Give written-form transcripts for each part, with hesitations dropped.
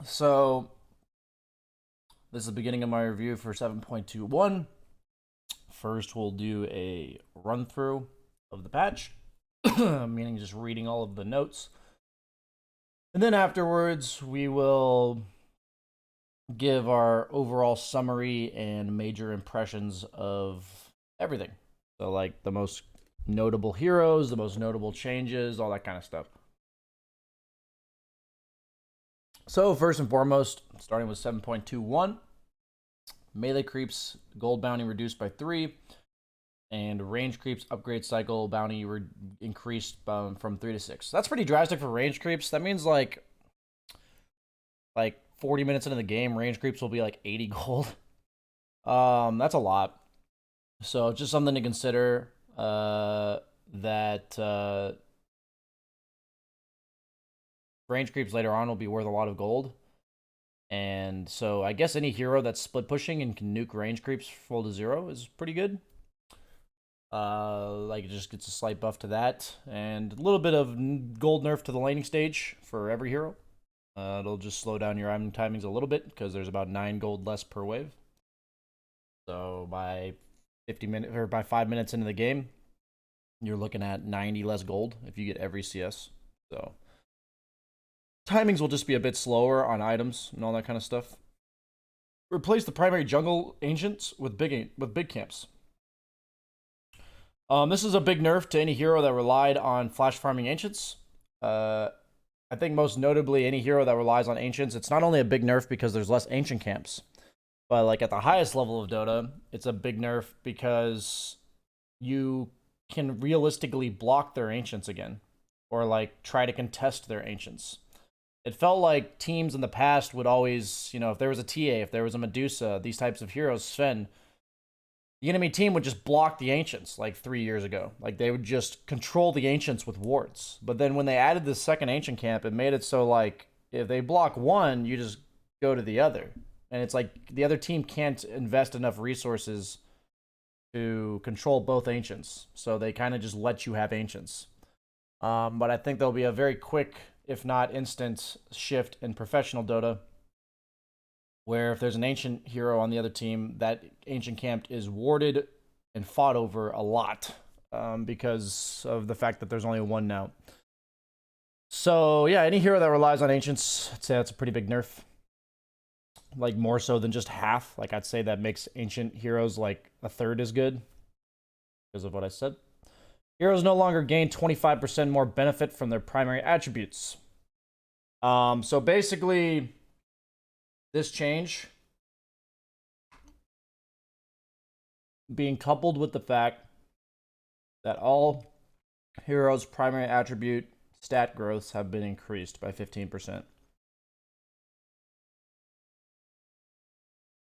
So this is the beginning of my review for 7.21. First, we'll do a run through of the patch, meaning just reading all of the notes. And then afterwards, we will give our overall summary and major impressions of everything. So, like the most notable heroes, the most notable changes, all that kind of stuff. So, first and foremost, starting with 7.21, melee creeps gold bounty reduced by 3, and range creeps upgrade cycle bounty increased from 3 to 6. That's pretty drastic for range creeps. That means like 40 minutes into the game, range creeps will be like 80 gold. That's a lot. So just something to consider. That range creeps later on will be worth a lot of gold. And so I guess any hero that's split pushing and can nuke range creeps full to 0 is pretty good. Like it just gets a slight buff to that, and a little bit of gold nerf to the laning stage for every hero. It'll just slow down your item timings a little bit because there's about 9 gold less per wave. So by 50 minutes or by 5 minutes into the game, you're looking at 90 less gold if you get every CS. So timings will just be a bit slower on items and all that kind of stuff. Replace the primary jungle ancients with big camps. This is a big nerf to any hero that relied on flash farming ancients. I think most notably any hero that relies on ancients. It's not only a big nerf because there's less ancient camps, but like at the highest level of Dota, it's a big nerf because you can realistically block their ancients again, or like try to contest their ancients. It felt like teams in the past would always, if there was a TA, if there was a Medusa, these types of heroes, Sven, the enemy team would just block the ancients like 3 years ago. Like they would just control the ancients with wards. But then when they added the second ancient camp, it made it so like if they block one, you just go to the other. And it's like the other team can't invest enough resources to control both ancients. So they kind of just let you have ancients. But I think there'll be a very quick, if not instant, shift in professional Dota where if there's an ancient hero on the other team, that ancient camp is warded and fought over a lot because of the fact that there's only one now. So yeah, any hero that relies on ancients, I'd say that's a pretty big nerf. Like more so than just half. Like I'd say that makes ancient heroes like a third as good because of what I said. Heroes no longer gain 25% more benefit from their primary attributes. So basically, this change being coupled with the fact that all heroes' primary attribute stat growths have been increased by 15%.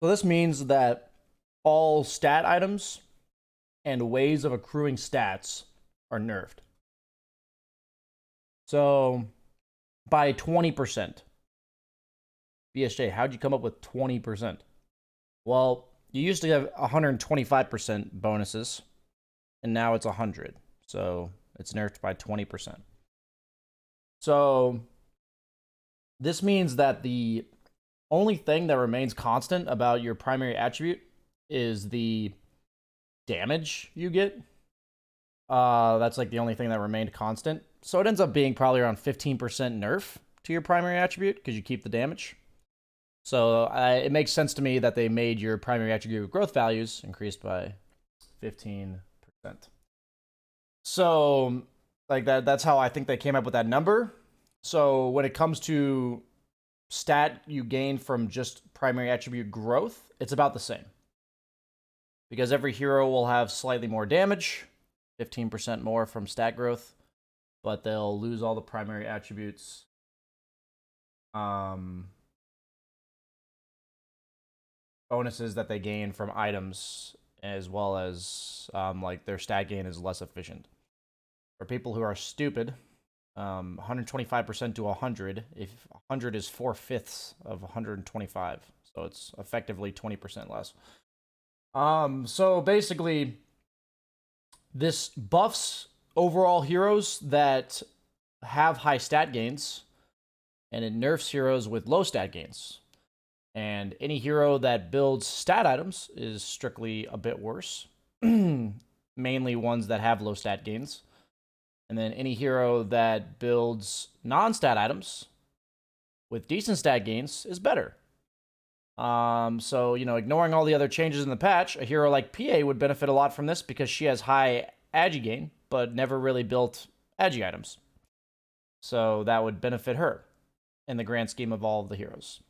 So this means that all stat items and ways of accruing stats are nerfed. So by 20%. BSJ, how'd you come up with 20%? Well, you used to have 125% bonuses, and now it's 100. So it's nerfed by 20%. So this means that the only thing that remains constant about your primary attribute is the damage you get. That's like the only thing that remained constant. So it ends up being probably around 15% nerf to your primary attribute because you keep the damage. So it makes sense to me that they made your primary attribute growth values increased by 15%. So like that's how I think they came up with that number. So when it comes to stat you gain from just primary attribute growth, it's about the same. Because every hero will have slightly more damage, 15% more from stat growth, but they'll lose all the primary attributes. Bonuses that they gain from items, as well as like their stat gain is less efficient. For people who are stupid, 125% to 100. If 100 is 4/5 of 125, so it's effectively 20% less. So basically, this buffs overall heroes that have high stat gains, and it nerfs heroes with low stat gains. And any hero that builds stat items is strictly a bit worse, mainly ones that have low stat gains. And then any hero that builds non-stat items with decent stat gains is better. So, ignoring all the other changes in the patch, a hero like PA would benefit a lot from this because she has high agi gain, but never really built agi items. So that would benefit her in the grand scheme of all of the heroes.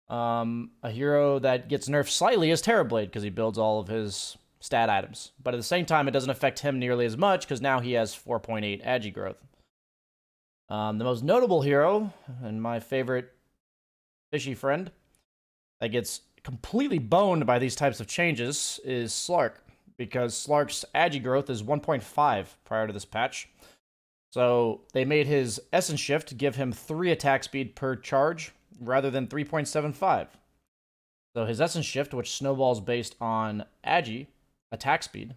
A hero that gets nerfed slightly is Terrorblade because he builds all of his stat items. But at the same time, it doesn't affect him nearly as much because now he has 4.8 agi growth. The most notable hero, and my favorite fishy friend, that gets completely boned by these types of changes is Slark, because Slark's agi growth is 1.5 prior to this patch. So they made his Essence Shift give him 3 attack speed per charge rather than 3.75. So his Essence Shift, which snowballs based on agi attack speed,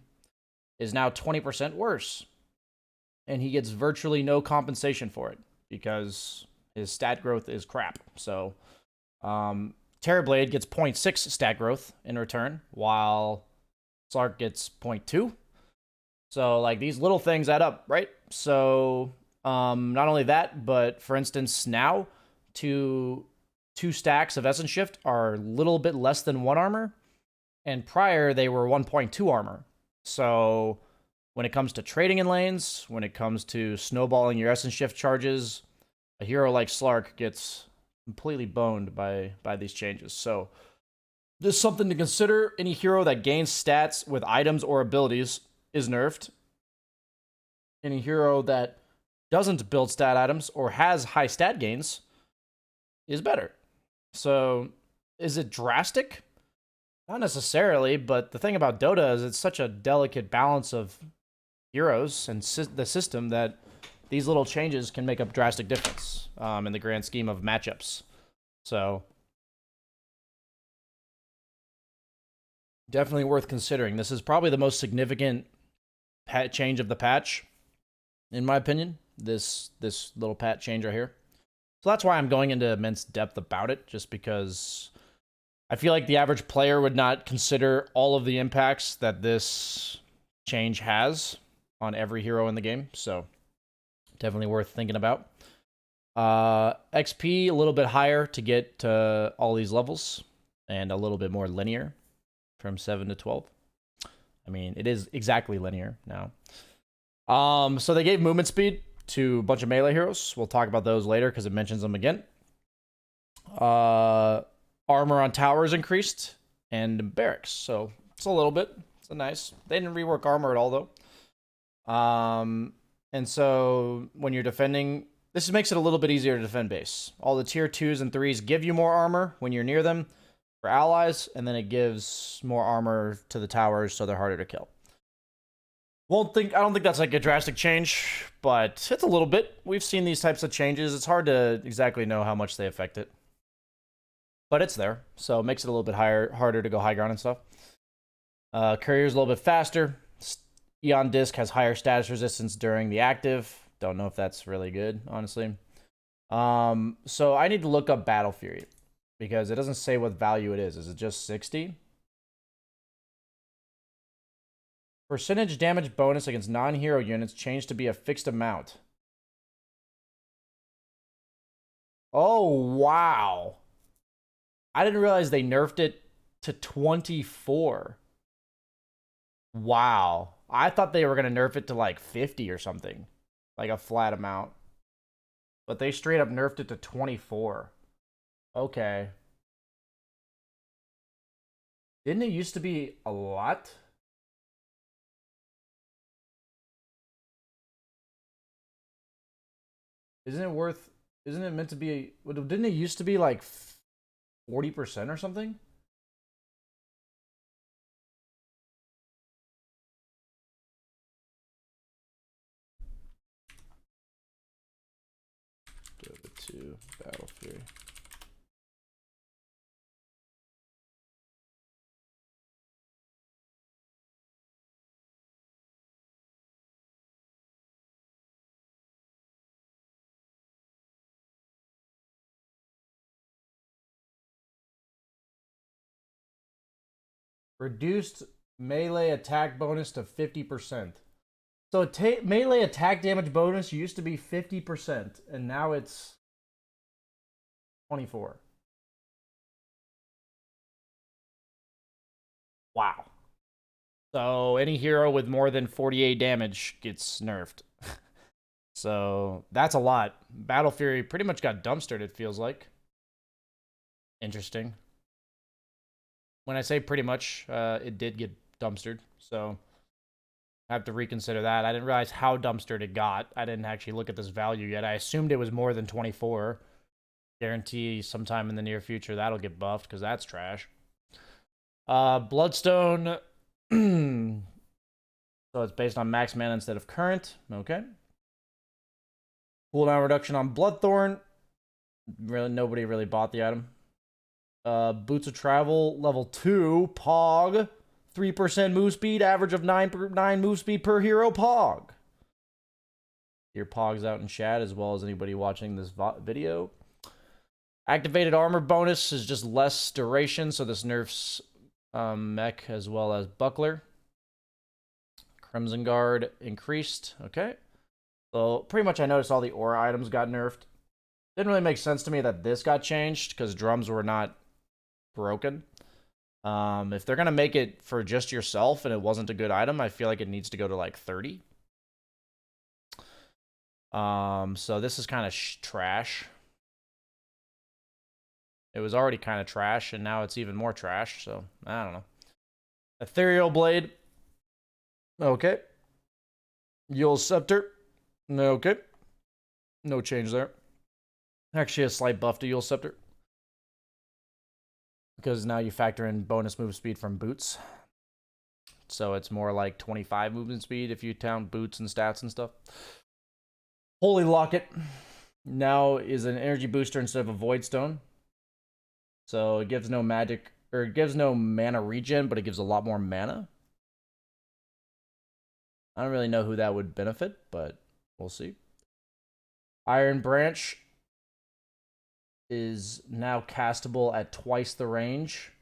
is now 20% worse. And he gets virtually no compensation for it because his stat growth is crap. So Terrorblade gets 0.6 stat growth in return, while Slark gets 0.2. So, like, these little things add up, right? So, not only that, but for instance, now, two stacks of Essence Shift are a little bit less than 1 armor, and prior, they were 1.2 armor. So, when it comes to trading in lanes, when it comes to snowballing your Essence Shift charges, a hero like Slark gets completely boned by these changes. So, just something to consider. Any hero that gains stats with items or abilities is nerfed. Any hero that doesn't build stat items or has high stat gains is better. So, is it drastic? Not necessarily, but the thing about Dota is it's such a delicate balance of heroes and the system that these little changes can make a drastic difference in the grand scheme of matchups. So, definitely worth considering. This is probably the most significant change of the patch, in my opinion. This little patch change right here. So that's why I'm going into immense depth about it, just because I feel like the average player would not consider all of the impacts that this change has on every hero in the game. So definitely worth thinking about. XP a little bit higher to get to all these levels, and a little bit more linear from 7 to 12. I mean, it is exactly linear now. So they gave movement speed to a bunch of melee heroes. We'll talk about those later because it mentions them again. Armor on towers increased, and barracks. So it's a little bit. It's a nice. They didn't rework armor at all though. And so when you're defending, this makes it a little bit easier to defend base. All the tier 2s and 3s give you more armor when you're near them for allies, and then it gives more armor to the towers so they're harder to kill. I don't think that's like a drastic change, but it's a little bit. We've seen these types of changes. It's hard to exactly know how much they affect it. But it's there, so it makes it a little bit harder to go high ground and stuff. Courier's a little bit faster. Eon Disc has higher status resistance during the active. Don't know if that's really good, honestly. So I need to look up Battle Fury because it doesn't say what value it is. Is it just 60? Percentage damage bonus against non-hero units changed to be a fixed amount. Oh, wow. I didn't realize they nerfed it to 24. Wow. I thought they were going to nerf it to like 50 or something. Like a flat amount. But they straight up nerfed it to 24. Okay. Didn't it used to be a lot? Isn't it meant to be, didn't it used to be like 40% or something? Dota 2 Battle Fury. Reduced melee attack bonus to 50%. So melee attack damage bonus used to be 50%, and now it's 24. Wow. So any hero with more than 48 damage gets nerfed. So that's a lot. Battle Fury pretty much got dumpstered, it feels like. Interesting. When I say pretty much, it did get dumpstered. So I have to reconsider that. I didn't realize how dumpstered it got. I didn't actually look at this value yet. I assumed it was more than 24. Guarantee sometime in the near future that'll get buffed because that's trash. Bloodstone. So it's based on max mana instead of current. Okay. Cooldown reduction on Bloodthorn. Really, nobody really bought the item. Boots of Travel, level 2, Pog. 3% move speed, average of 9 move speed per hero, Pog. Your Pogs out in chat as well as anybody watching this video. Activated armor bonus is just less duration, so this nerfs mech as well as buckler. Crimson Guard increased. Okay. So pretty much I noticed all the aura items got nerfed. Didn't really make sense to me that this got changed because drums were not broken. If they're going to make it for just yourself and it wasn't a good item, I feel like it needs to go to like 30. So this is kind of trash. It was already kind of trash, and now it's even more trash, so I don't know. Ethereal Blade. Okay. Eul's Scepter. Okay. No change there. Actually, a slight buff to Eul's Scepter. Because now you factor in bonus move speed from boots. So it's more like 25 movement speed if you count boots and stats and stuff. Holy Locket now is an energy booster instead of a Void Stone. So it gives no magic, or it gives no mana regen, but it gives a lot more mana. I don't really know who that would benefit, but we'll see. Iron Branch is now castable at twice the range.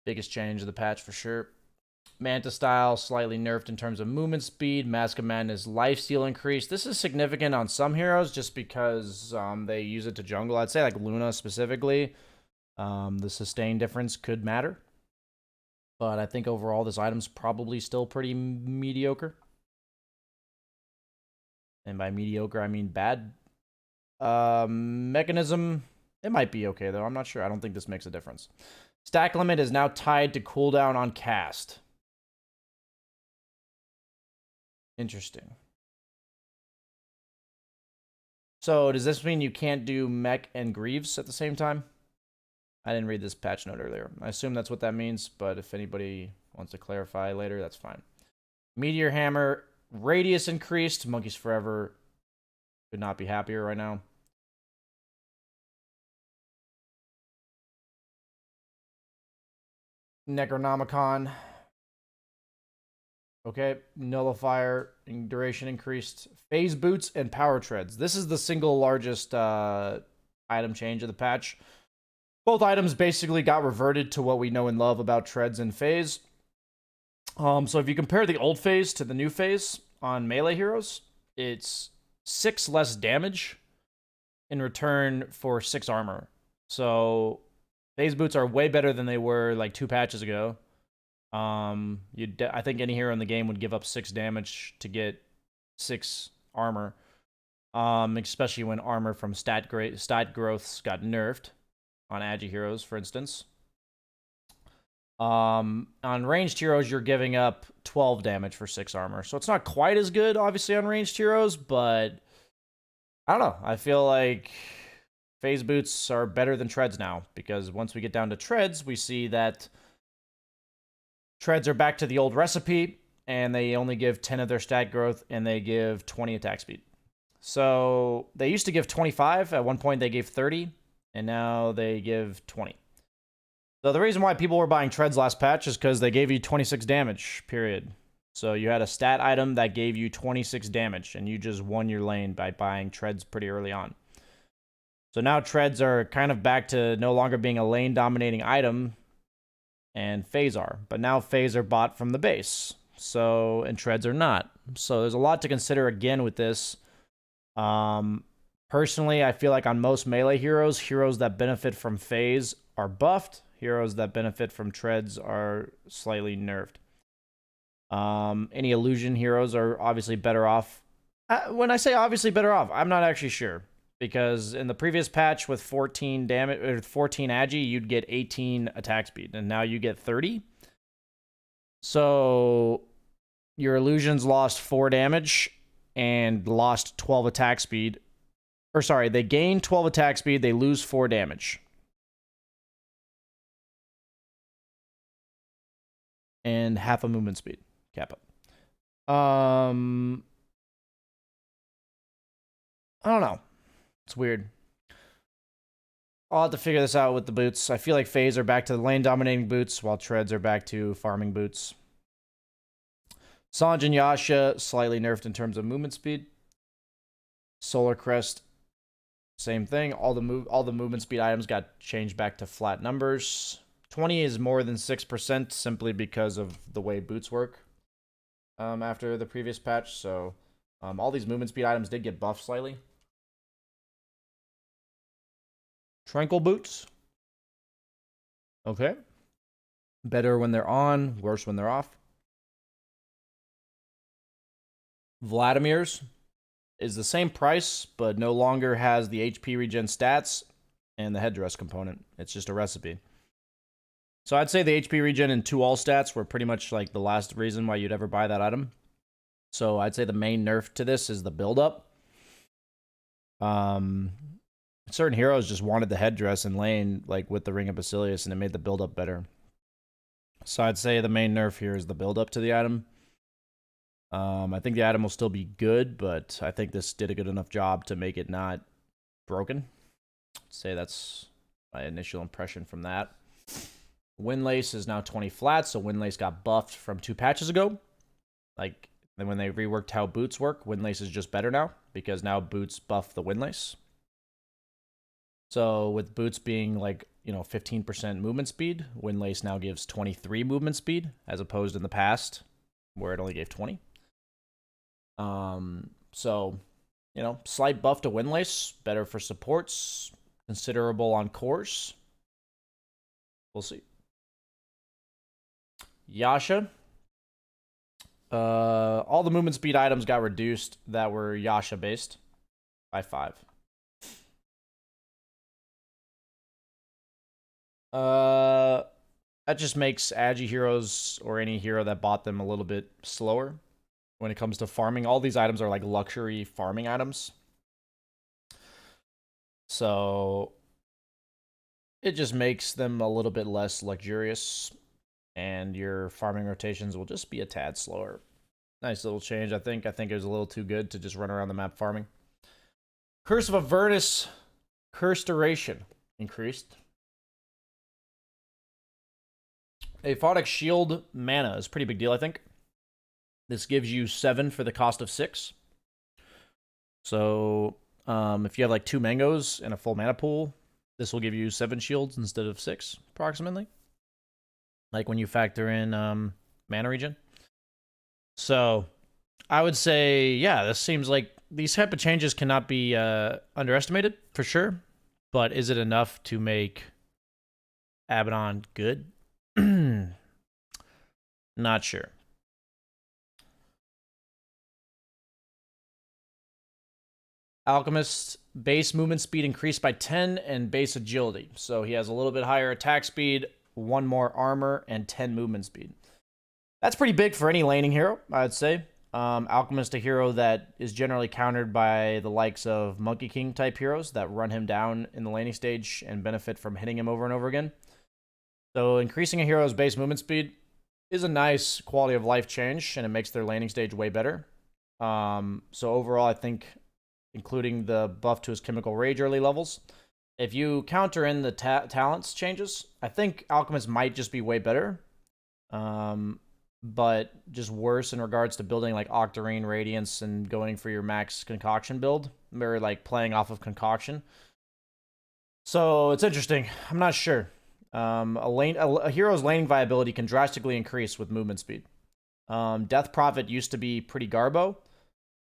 Biggest change of the patch for sure. Manta Style slightly nerfed in terms of movement speed. Mask of Madness lifesteal increase. This is significant on some heroes just because they use it to jungle. I'd say like Luna specifically. The sustain difference could matter. But I think overall this item's probably still pretty mediocre. And by mediocre, I mean bad. Mechanism, it might be okay though. I'm not sure. I don't think this makes a difference. Stack limit is now tied to cooldown on cast. Interesting. So does this mean you can't do mech and Greaves at the same time? I didn't read this patch note earlier. I assume that's what that means, but if anybody wants to clarify later, that's fine. Meteor Hammer, radius increased. Monkeys Forever could not be happier right now. Necronomicon. Okay, Nullifier, duration increased. Phase Boots and Power Treads. This is the single largest item change of the patch. Both items basically got reverted to what we know and love about Treads and Phase. So if you compare the old Phase to the new Phase on melee heroes, it's 6 less damage in return for 6 armor. So Phase Boots are way better than they were like 2 patches ago. I think any hero in the game would give up 6 damage to get 6 armor. Especially when armor from stat growths got nerfed on agi heroes, for instance. On ranged heroes, you're giving up 12 damage for 6 armor. So it's not quite as good, obviously, on ranged heroes, but I don't know. I feel like Phase Boots are better than Treads now, because once we get down to Treads, we see that Treads are back to the old recipe, and they only give 10 of their stat growth, and they give 20 attack speed. So they used to give 25. At one point, they gave 30, and now they give 20. So the reason why people were buying Treads last patch is because they gave you 26 damage, period. So you had a stat item that gave you 26 damage, and you just won your lane by buying Treads pretty early on. So now treads are kind of back to no longer being a lane dominating item, and phase are. But now phase are bought from the base. So, and treads are not. So there's a lot to consider again with this. Personally, I feel like on most melee heroes, heroes that benefit from phase are buffed. Heroes that benefit from treads are slightly nerfed. Any illusion heroes are obviously better off. When I say obviously better off, I'm not actually sure. Because in the previous patch with 14 damage or 14 agi, you'd get 18 attack speed, and now you get 30. So your illusions lost 4 damage and lost 12 attack speed. Or sorry, they gain 12 attack speed, they lose 4 damage. And half a movement speed. Kappa. I don't know. It's weird. I'll have to figure this out with the boots. I feel like phase are back to the lane dominating boots, while treads are back to farming boots. Sange and Yasha slightly nerfed in terms of movement speed. Solar Crest, same thing. All the movement speed items got changed back to flat numbers. 20 is more than 6% simply because of the way boots work after the previous patch. So all these movement speed items did get buffed slightly. Tranquil boots. Okay. Better when they're on, worse when they're off. Vladimir's is the same price, but no longer has the HP regen stats and the headdress component. It's just a recipe. So I'd say the HP regen and 2 all stats were pretty much like the last reason why you'd ever buy that item. So I'd say the main nerf to this is the build-up. Certain heroes just wanted the headdress in lane, like with the Ring of Basilius, and it made the build-up better. So I'd say the main nerf here is the build-up to the item. I think the item will still be good, but I think this did a good enough job to make it not broken. I'd say that's my initial impression from that. Windlace is now 20 flat, so Windlace got buffed from 2 patches ago. Like, then when they reworked how boots work, Windlace is just better now, because now boots buff the Windlace. So with boots being like, 15% movement speed, Windlace now gives 23 movement speed, as opposed in the past, where it only gave 20. So, slight buff to Windlace, better for supports, considerable on cores. We'll see. Yasha. All the movement speed items got reduced that were Yasha based by 5. That just makes agi heroes or any hero that bought them a little bit slower when it comes to farming. All these items are like luxury farming items. So it just makes them a little bit less luxurious, and your farming rotations will just be a tad slower. Nice little change, I think. I think it was a little too good to just run around the map farming. Curse of Avernus, curse duration increased. Aphotic Shield mana is a pretty big deal, I think. This gives you 7 for the cost of 6. So if you have like 2 mangoes and a full mana pool, this will give you 7 shields instead of 6, approximately. Like when you factor in mana regen. So I would say, yeah, this seems like these type of changes cannot be underestimated, for sure. But is it enough to make Abaddon good? Not sure. Alchemist, base movement speed increased by 10 and base agility. So he has a little bit higher attack speed, 1 more armor, and 10 movement speed. That's pretty big for any laning hero, I'd say. Alchemist, a hero that is generally countered by the likes of Monkey King type heroes that run him down in the laning stage and benefit from hitting him over and over again. So increasing a hero's base movement speed is a nice quality of life change, and it makes their laning stage way better. So overall, I think, including the buff to his Chemical Rage early levels, if you counter in the talents changes, I think Alchemist might just be way better. But just worse in regards to building like Octarine, Radiance, and going for your max Concoction build, or like playing off of Concoction. So it's interesting. I'm not sure. A hero's laning viability can drastically increase with movement speed. Death Prophet used to be pretty garbo.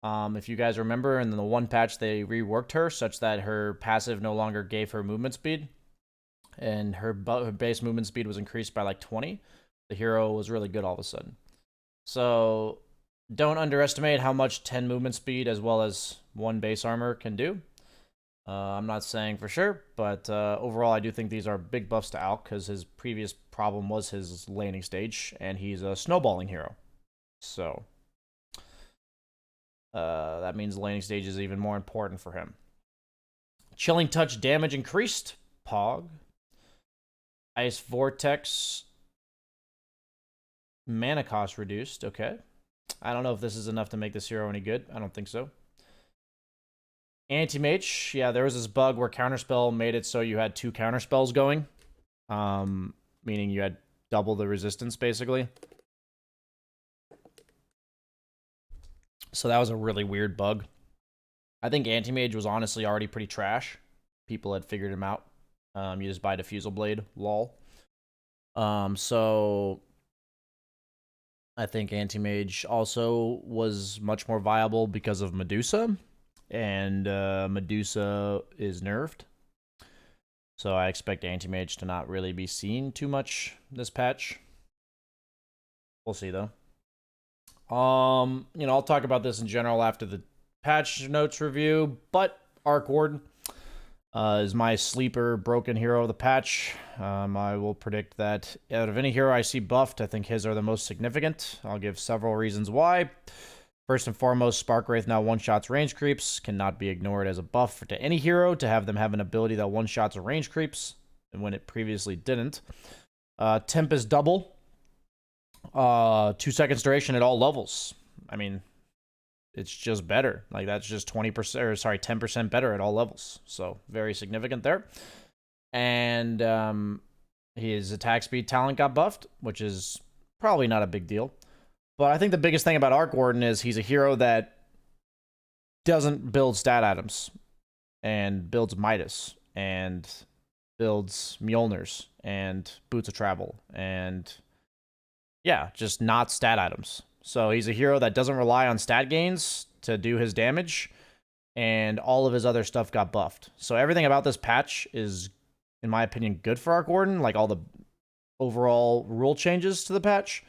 If you guys remember, in the one patch they reworked her such that her passive no longer gave her movement speed, and her base movement speed was increased by like 20. The hero was really good all of a sudden. So don't underestimate how much 10 movement speed as well as 1 base armor can do. I'm not saying for sure, but overall, I do think these are big buffs to Alk because his previous problem was his laning stage, and he's a snowballing hero. So that means the laning stage is even more important for him. Chilling Touch damage increased. Pog. Ice Vortex. Mana cost reduced. Okay. I don't know if this is enough to make this hero any good. I don't think so. Anti-Mage, yeah, there was this bug where Counterspell made it so you had 2 counterspells going. Meaning you had double the resistance, basically. So that was a really weird bug. I think Anti-Mage was honestly already pretty trash. People had figured him out. You just buy Diffusal Blade, lol. So I think Anti-Mage also was much more viable because of Medusa. And Medusa is nerfed. So I expect Anti-Mage to not really be seen too much this patch. We'll see, though. I'll talk about this in general after the patch notes review, but Arc Warden is my sleeper broken hero of the patch. I will predict that out of any hero I see buffed, I think his are the most significant. I'll give several reasons why. First and foremost, Spark Wraith now one-shots range creeps. Cannot be ignored as a buff to any hero to have them have an ability that one-shots range creeps, and when it previously didn't. Tempest Double. 2 seconds duration at all levels. I mean, it's just better. Like, that's just 20%, or sorry, 10% better at all levels. So, very significant there. And his attack speed talent got buffed, which is probably not a big deal. But I think the biggest thing about Arc Warden is he's a hero that doesn't build stat items and builds Midas and builds Mjolnirs and Boots of Travel and yeah, just not stat items. So he's a hero that doesn't rely on stat gains to do his damage, and all of his other stuff got buffed. So everything about this patch is, in my opinion, good for Arc Warden, like all the overall rule changes to the patch.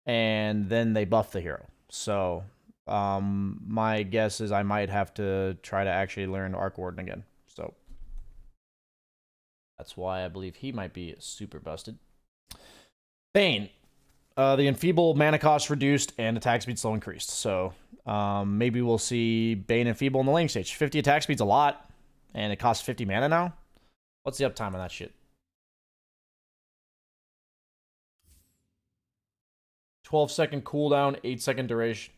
And then they buff the hero. So my guess is I might have to try to actually learn Arc Warden again. So that's why I believe he might be super busted. Bane. The Enfeeble mana cost reduced and attack speed slow increased. So maybe we'll see Bane Enfeeble in the laning stage. 50 attack speed's a lot, and it costs 50 mana now. What's the uptime on that shit? 12-second cooldown, 8-second duration.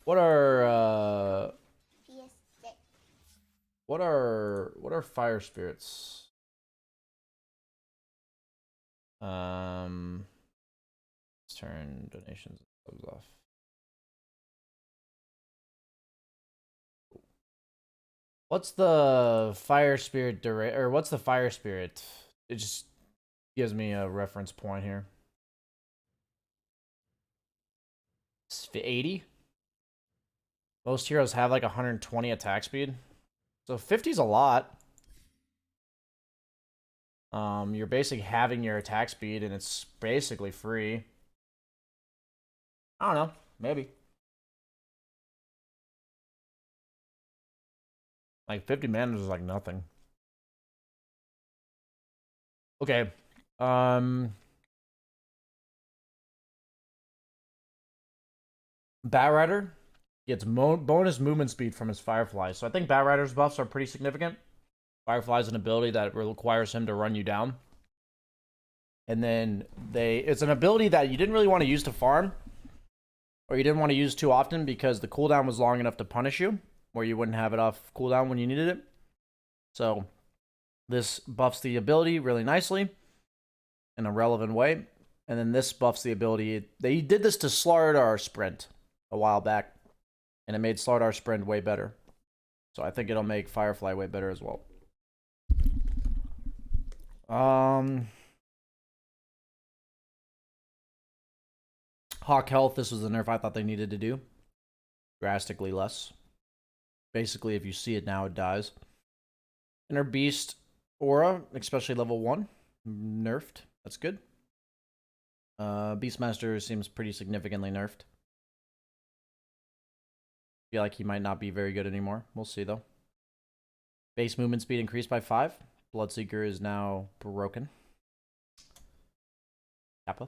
What are fire spirits? Let's turn donations off. What's the fire spirit or what's the fire spirit? It just gives me a reference point here. 80. Most heroes have like 120 attack speed. So 50 is a lot. You're basically having your attack speed and it's basically free. I don't know. Maybe. Like 50 mana is like nothing. Okay. Batrider gets bonus movement speed from his Fireflies. So I think Batrider's buffs are pretty significant. Firefly is an ability that requires him to run you down. And then it's an ability that you didn't really want to use to farm, or you didn't want to use too often because the cooldown was long enough to punish you, where you wouldn't have it off cooldown when you needed it. So this buffs the ability really nicely in a relevant way. And then this buffs the ability. They did this to Slardar Sprint a while back, and it made Slardar Sprint way better. So I think it'll make Firefly way better as well. Hawk Health, this was the nerf I thought they needed to do. Drastically less. Basically, if you see it now, it dies. Inner Beast Aura, especially level 1. Nerfed. That's good. Beastmaster seems pretty significantly nerfed. Feel like he might not be very good anymore. We'll see, though. Base movement speed increased by 5. Bloodseeker is now broken. Kappa.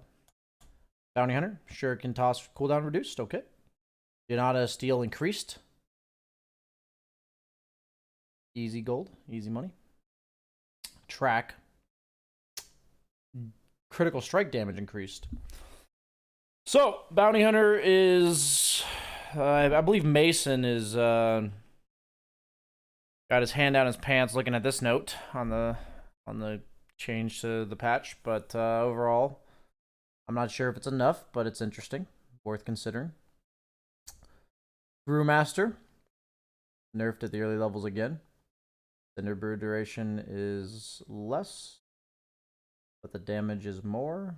Bounty Hunter. Shuriken Toss cooldown reduced. Okay. Janata Steel increased. Easy gold. Easy money. Track. Critical strike damage increased. So, Bounty Hunter is... I believe Mason is... got his hand down his pants looking at this note on the change to the patch. But overall, I'm not sure if it's enough, but it's interesting. Worth considering. Brewmaster. Nerfed at the early levels again. The brew duration is less, but the damage is more.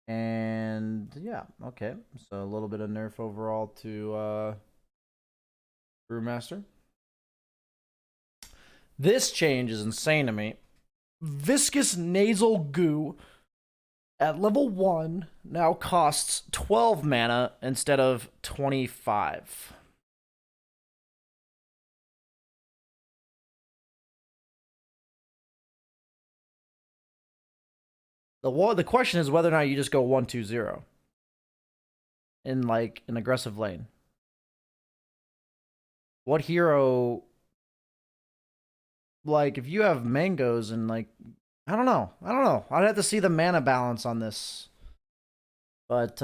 And yeah, okay. So a little bit of nerf overall to Brewmaster. This change is insane to me. Viscous nasal goo at level 1 now costs 12 mana instead of 25. The question is whether or not you just go 1-2-0 in like an aggressive lane. What hero, like if you have mangoes and like I don't know. I'd have to see the mana balance on this. But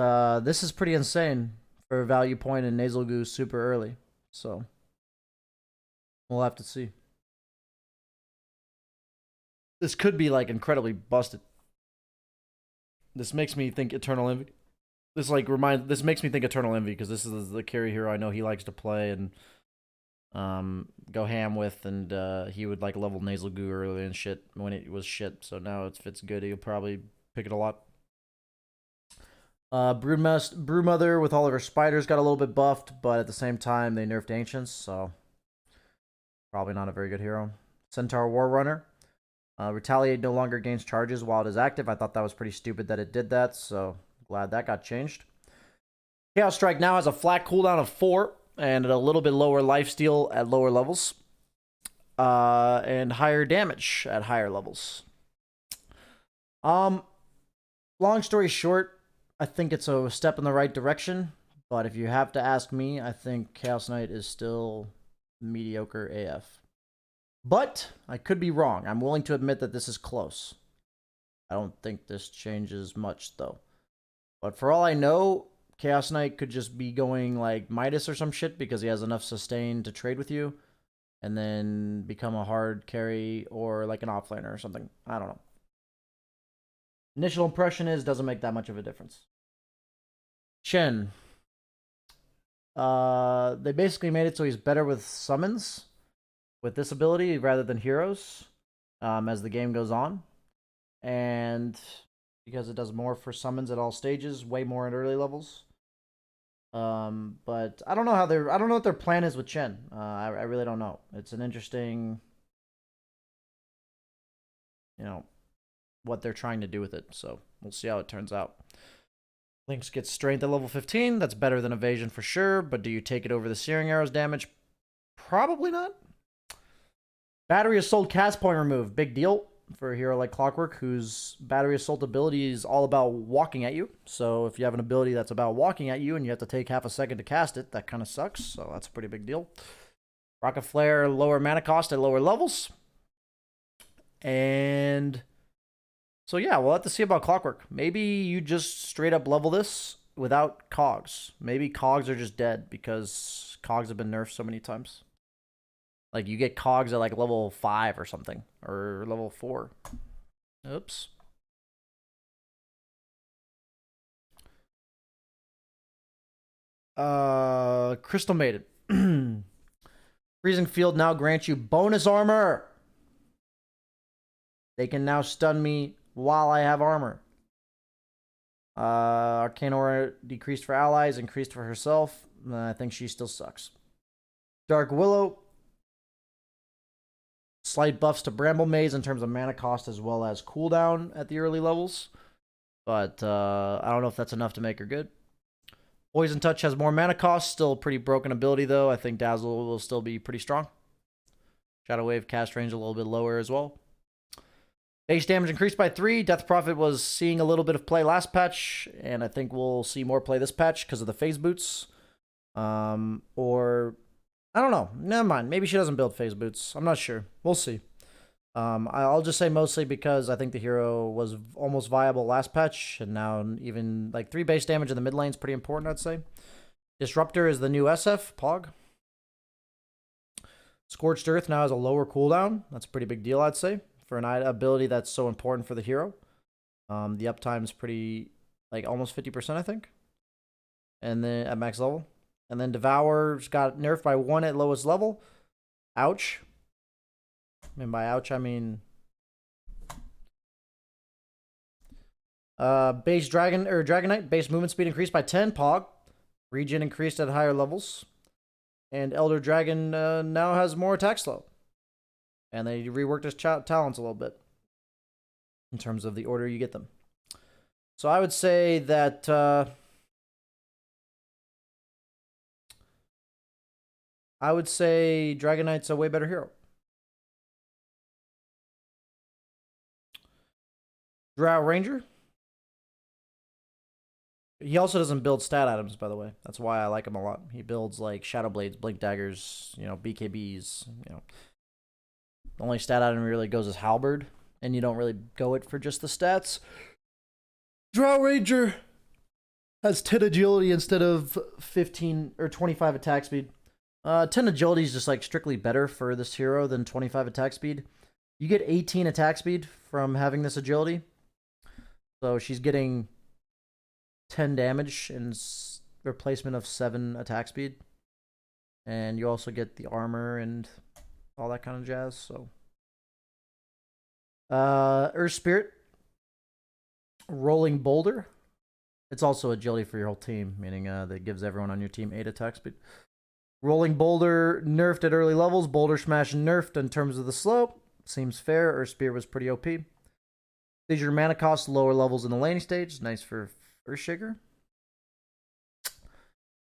this is pretty insane for value point and nasal goo super early. So we'll have to see. This could be like incredibly busted. This makes me think Eternal Envy. This makes me think Eternal Envy because this is the carry hero I know he likes to play and go ham with, and he would like level nasal goo early and shit when it was shit. So now if it's good, he'll probably pick it a lot. Brewmother with all of her spiders got a little bit buffed, but at the same time they nerfed Ancients, so probably not a very good hero. Centaur Warrunner. Retaliate no longer gains charges while it is active. I thought that was pretty stupid that it did that, so glad that got changed. Chaos Strike now has a flat cooldown of 4 and a little bit lower lifesteal at lower levels. And higher damage at higher levels. Long story short, I think it's a step in the right direction, but if you have to ask me, I think Chaos Knight is still mediocre AF. But I could be wrong. I'm willing to admit that this is close. I don't think this changes much, though. But for all I know, Chaos Knight could just be going like Midas or some shit because he has enough sustain to trade with you and then become a hard carry or like an offlaner or something. I don't know. Initial impression is doesn't make that much of a difference. Chen. They basically made it so he's better with summons with this ability rather than heroes as the game goes on. And because it does more for summons at all stages, way more at early levels. But I don't know I don't know what their plan is with Chen. I really don't know. It's an interesting, what they're trying to do with it. So we'll see how it turns out. Lynx gets strength at level 15. That's better than evasion for sure. But do you take it over the Searing Arrow's damage? Probably not. Battery Assault cast point removed. Big deal for a hero like Clockwork, whose Battery Assault ability is all about walking at you. So if you have an ability that's about walking at you and you have to take half a second to cast it, that kind of sucks. So that's a pretty big deal. Rocket Flare, lower mana cost at lower levels. And so yeah, we'll have to see about Clockwork. Maybe you just straight up level this without cogs. Maybe cogs are just dead because cogs have been nerfed so many times. Like, you get cogs at, like, level 5 or something. Or level 4. Oops. Crystal Maiden. Freezing Field now grants you bonus armor. They can now stun me while I have armor. Arcane Aura decreased for allies, increased for herself. I think she still sucks. Dark Willow. Slight buffs to Bramble Maze in terms of mana cost as well as cooldown at the early levels. But I don't know if that's enough to make her good. Poison Touch has more mana cost. Still a pretty broken ability, though. I think Dazzle will still be pretty strong. Shadow Wave cast range a little bit lower as well. Base damage increased by 3. Death Prophet was seeing a little bit of play last patch, and I think we'll see more play this patch because of the phase boots. Or, I don't know. Never mind. Maybe she doesn't build phase boots. I'm not sure. We'll see. I'll just say mostly because I think the hero was almost viable last patch, and now even like 3 base damage in the mid lane is pretty important, I'd say. Disruptor is the new SF, Pog. Scorched Earth now has a lower cooldown. That's a pretty big deal, I'd say, for an ability that's so important for the hero. The uptime's pretty, like, almost 50%, I think. And then at max level. And then Devour's got nerfed by 1 at lowest level. Ouch. And by ouch, I mean... base Dragonite, base movement speed increased by 10, Pog. Regen increased at higher levels. And Elder Dragon now has more attack slow. And they reworked his talents a little bit in terms of the order you get them. So I would say that Dragonite's a way better hero. Drow Ranger. He also doesn't build stat items, by the way. That's why I like him a lot. He builds like Shadow Blades, Blink Daggers, BKBs, The only stat item really goes is Halberd, and you don't really go it for just the stats. Drow Ranger has 10 agility instead of 15 or 25 attack speed. 10 agility is just like strictly better for this hero than 25 attack speed. You get 18 attack speed from having this agility. So she's getting 10 damage in replacement of 7 attack speed. And you also get the armor and all that kind of jazz. So Earth Spirit. Rolling Boulder. It's also agility for your whole team, meaning that gives everyone on your team 8 attack speed. Rolling Boulder nerfed at early levels. Boulder Smash nerfed in terms of the slope. Seems fair. Earth Spirit was pretty OP. Your mana cost lower levels in the laning stage. Nice for Earthshaker.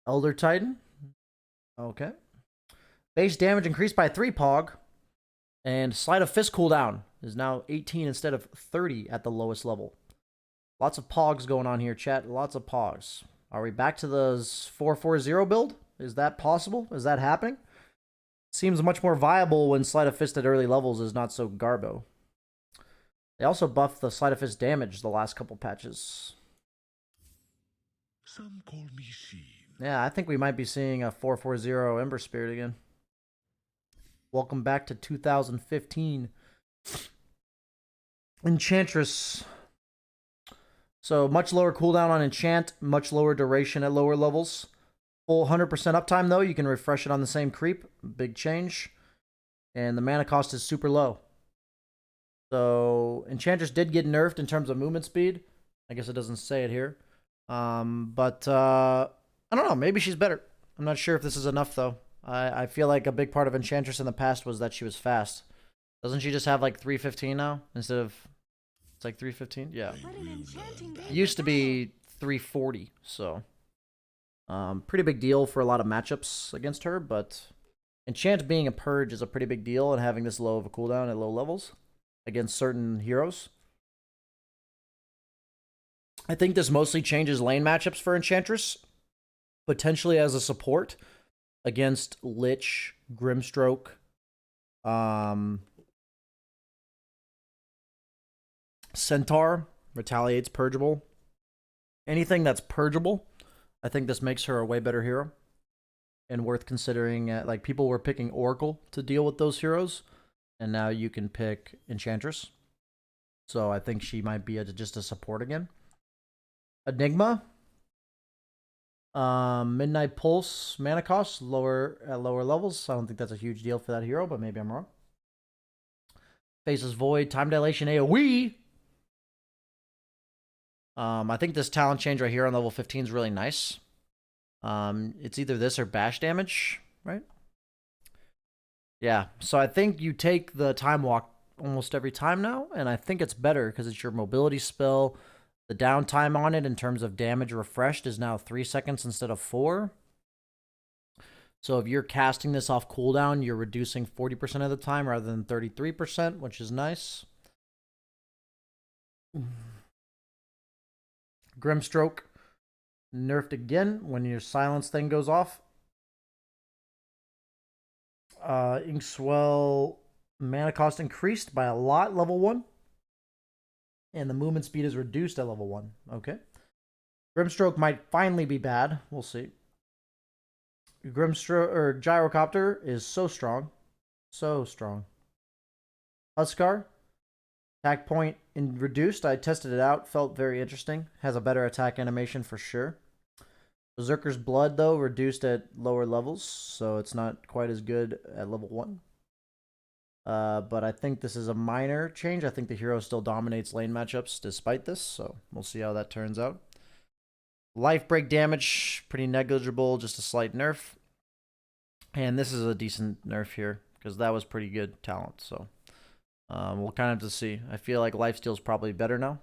Elder Titan. Okay. Base damage increased by 3, Pog. And Sleight of Fist cooldown is now 18 instead of 30 at the lowest level. Lots of Pogs going on here, chat. Lots of Pogs. Are we back to the 440 build? Is that possible? Is that happening? Seems much more viable when Sleight of Fist at early levels is not so garbo. They also buffed the Sleight of Fist damage the last couple patches. Some call me Sheen. Yeah, I think we might be seeing a 440 Ember Spirit again. Welcome back to 2015. Enchantress. So much lower cooldown on enchant, much lower duration at lower levels. Full 100% uptime though, you can refresh it on the same creep. Big change. And the mana cost is super low. So Enchantress did get nerfed in terms of movement speed. I guess it doesn't say it here. But I don't know, maybe she's better. I'm not sure if this is enough though. I feel like a big part of Enchantress in the past was that she was fast. Doesn't she just have like 315 now instead of... It's like 315? Yeah. It used to be 340, so... pretty big deal for a lot of matchups against her, but... Enchant being a purge is a pretty big deal, and having this low of a cooldown at low levels against certain heroes. I think this mostly changes lane matchups for Enchantress. Potentially as a support against Lich, Grimstroke, Centaur, Retaliate's purgeable. Anything that's purgeable, I think this makes her a way better hero. And worth considering, like, people were picking Oracle to deal with those heroes. And now you can pick Enchantress. So I think she might be just a support again. Enigma. Midnight Pulse mana cost lower at lower levels. I don't think that's a huge deal for that hero, but maybe I'm wrong. Faceless Void, Time Dilation AoE. I think this talent change right here on level 15 is really nice. It's either this or bash damage, right? Yeah, so I think you take the Time Walk almost every time now, and I think it's better because it's your mobility spell. The downtime on it in terms of damage refreshed is now 3 seconds instead of 4. So if you're casting this off cooldown, you're reducing 40% of the time rather than 33%, which is nice. Grimstroke nerfed again when your silence thing goes off. Inkswell mana cost increased by a lot, level 1. And the movement speed is reduced at level 1. Okay. Grimstroke might finally be bad. We'll see. Grimstroke or Gyrocopter is so strong. So strong. Huskar. Attack point in reduced. I tested it out. Felt very interesting. Has a better attack animation for sure. Berserker's Blood, though, reduced at lower levels, so it's not quite as good at level 1. But I think this is a minor change. I think the hero still dominates lane matchups despite this, so we'll see how that turns out. Life break damage, pretty negligible, just a slight nerf. And this is a decent nerf here, because that was pretty good talent, so we'll kind of have to see. I feel like lifesteal is probably better now.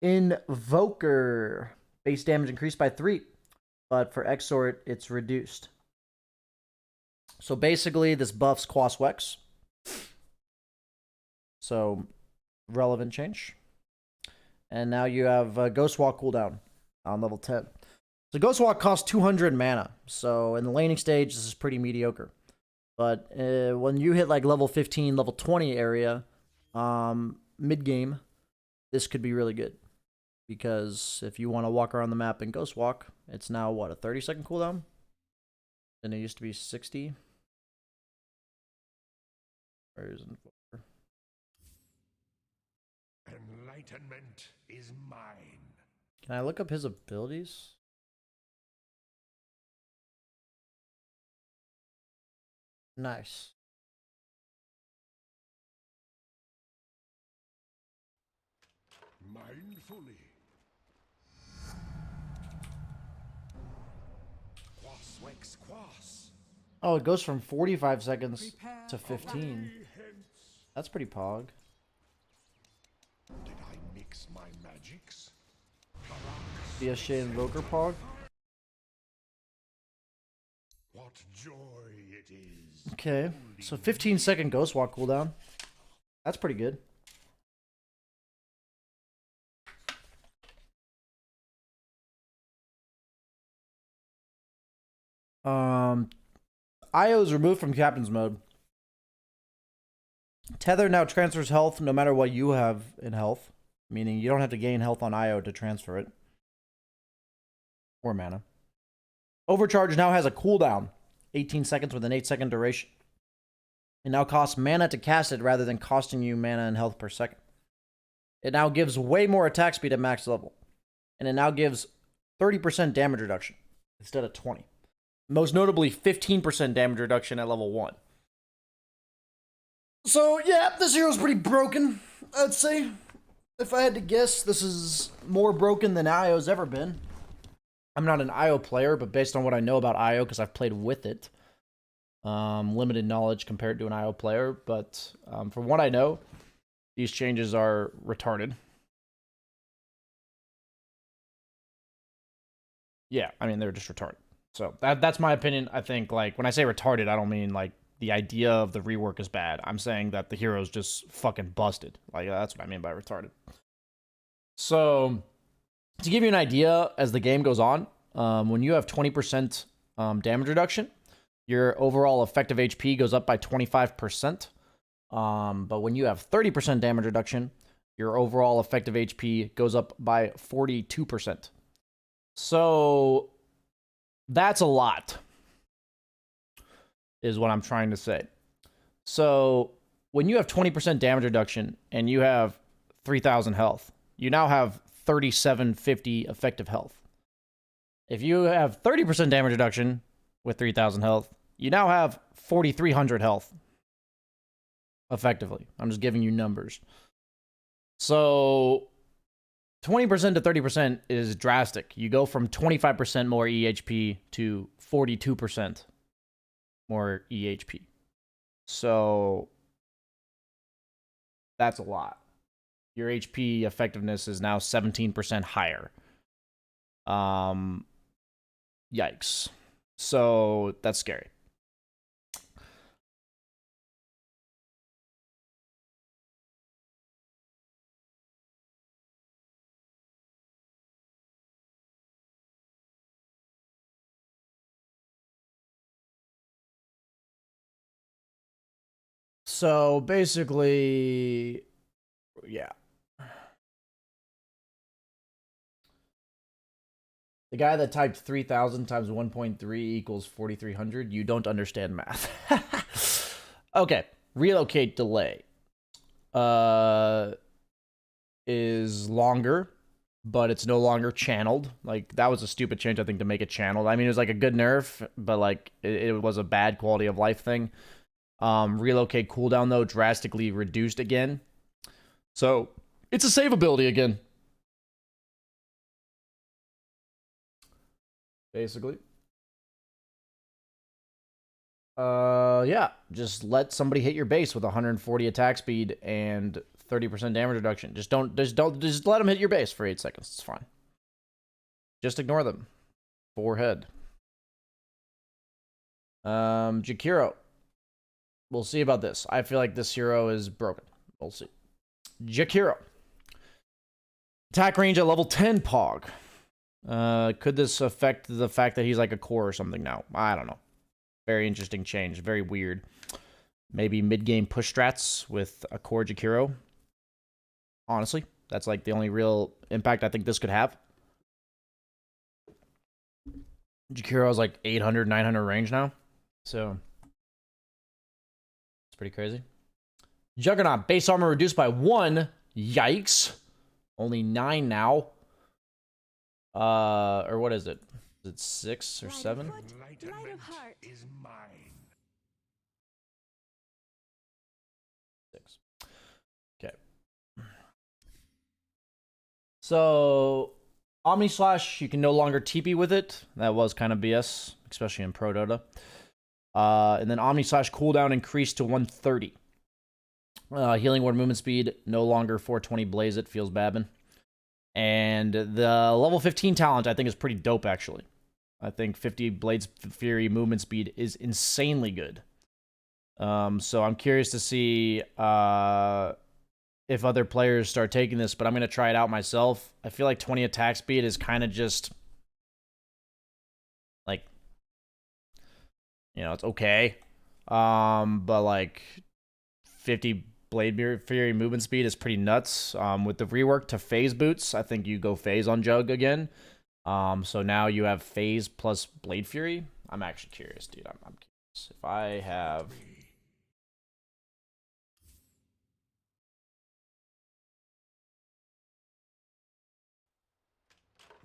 Invoker. Base damage increased by 3, but for Exort, it's reduced. So basically, this buffs Quaswex. So, relevant change. And now you have Ghostwalk cooldown on level 10. So Ghostwalk costs 200 mana. So in the laning stage, this is pretty mediocre. But when you hit like level 15, level 20 area, mid-game, this could be really good. Because if you want to walk around the map in Ghostwalk, it's now, what, a 30-second cooldown? And it used to be 60. Where is Invoker? Enlightenment is mine. Can I look up his abilities? Nice. Mindfully. Quaswex Quas. Oh, it goes from 45 seconds to 15. That's pretty pog. Did I mix my magics? BSJ Invoker pog. What joy it is. Okay, so 15-second Ghostwalk cooldown. That's pretty good. IO is removed from Captain's mode. Tether now transfers health no matter what you have in health. Meaning you don't have to gain health on IO to transfer it. Or mana. Overcharge now has a cooldown. 18 seconds with an 8-second duration. It now costs mana to cast it rather than costing you mana and health per second. It now gives way more attack speed at max level. And it now gives 30% damage reduction instead of 20. Most notably, 15% damage reduction at level 1. So, yeah, this hero's pretty broken, I'd say. If I had to guess, this is more broken than IO's ever been. I'm not an IO player, but based on what I know about IO, because I've played with it, limited knowledge compared to an IO player, but from what I know, these changes are retarded. Yeah, I mean, they're just retarded. So that's my opinion. I think, like, when I say retarded, I don't mean, like, the idea of the rework is bad. I'm saying that the hero's just fucking busted. Like, that's what I mean by retarded. So, to give you an idea, as the game goes on, when you have 20% damage reduction, your overall effective HP goes up by 25%. But when you have 30% damage reduction, your overall effective HP goes up by 42%. So, that's a lot, is what I'm trying to say. So, when you have 20% damage reduction and you have 3,000 health, you now have 3,750 effective health. If you have 30% damage reduction with 3,000 health, you now have 4,300 health. Effectively. I'm just giving you numbers. So 20% to 30% is drastic. You go from 25% more EHP to 42% more EHP. So that's a lot. Your HP effectiveness is now 17% higher. Yikes. So that's scary. So basically, yeah. The guy that typed 3,000 times 1.3 equals 4,300, you don't understand math. Okay, relocate delay is longer, but it's no longer channeled. Like, that was a stupid change, I think, to make it channeled. I mean, it was like a good nerf, but like it was a bad quality of life thing. Relocate cooldown, though, drastically reduced again. So it's a save ability again. Basically. Yeah, just let somebody hit your base with 140 attack speed and 30% damage reduction. Just let them hit your base for 8 seconds. It's fine. Just ignore them. Forehead. Jakiro. We'll see about this. I feel like this hero is broken. We'll see. Jakiro. Attack range at level 10 Pog. Could this affect the fact that he's like a core or something now? I don't know. Very interesting change. Very weird. Maybe mid-game push strats with a core Jakiro. Honestly, that's like the only real impact I think this could have. Jakiro is like 800, 900 range now. So, it's pretty crazy. Juggernaut. Base armor reduced by 1. Yikes. Only 9 now. Or what is it? Is it 6 or 7? Light of heart is mine. 6. Okay. So, Omni Slash, you can no longer TP with it. That was kind of BS, especially in Pro Dota. And then Omni Slash cooldown increased to 130. Healing Word movement speed, no longer 420 Blaze It, feels babbin'. And the level 15 talent, I think, is pretty dope, actually. I think 50 Blades Fury movement speed is insanely good. So I'm curious to see if other players start taking this, but I'm going to try it out myself. I feel like 20 attack speed is kind of just, like, you know, it's okay. But, like, 50 Blade Fury movement speed is pretty nuts. With the rework to phase boots, I think you go phase on Jug again. So now you have phase plus Blade Fury. I'm actually curious, dude. I'm curious. If I have...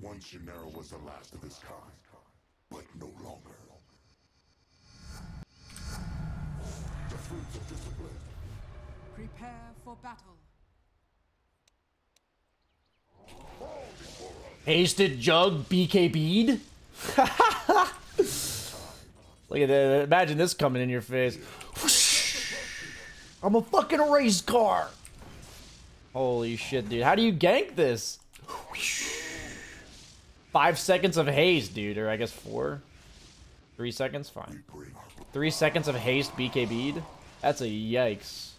Once Gennaro was the last of his kind, but no longer. The fruits of discipline. Prepare for battle. Hasted Jug BK Bead? Look at that. Imagine this coming in your face. I'm a fucking race car. Holy shit, dude. How do you gank this? 5 seconds of haste, dude. Or I guess 4. 3 seconds? Fine. 3 seconds of haste BK Bead? That's a yikes.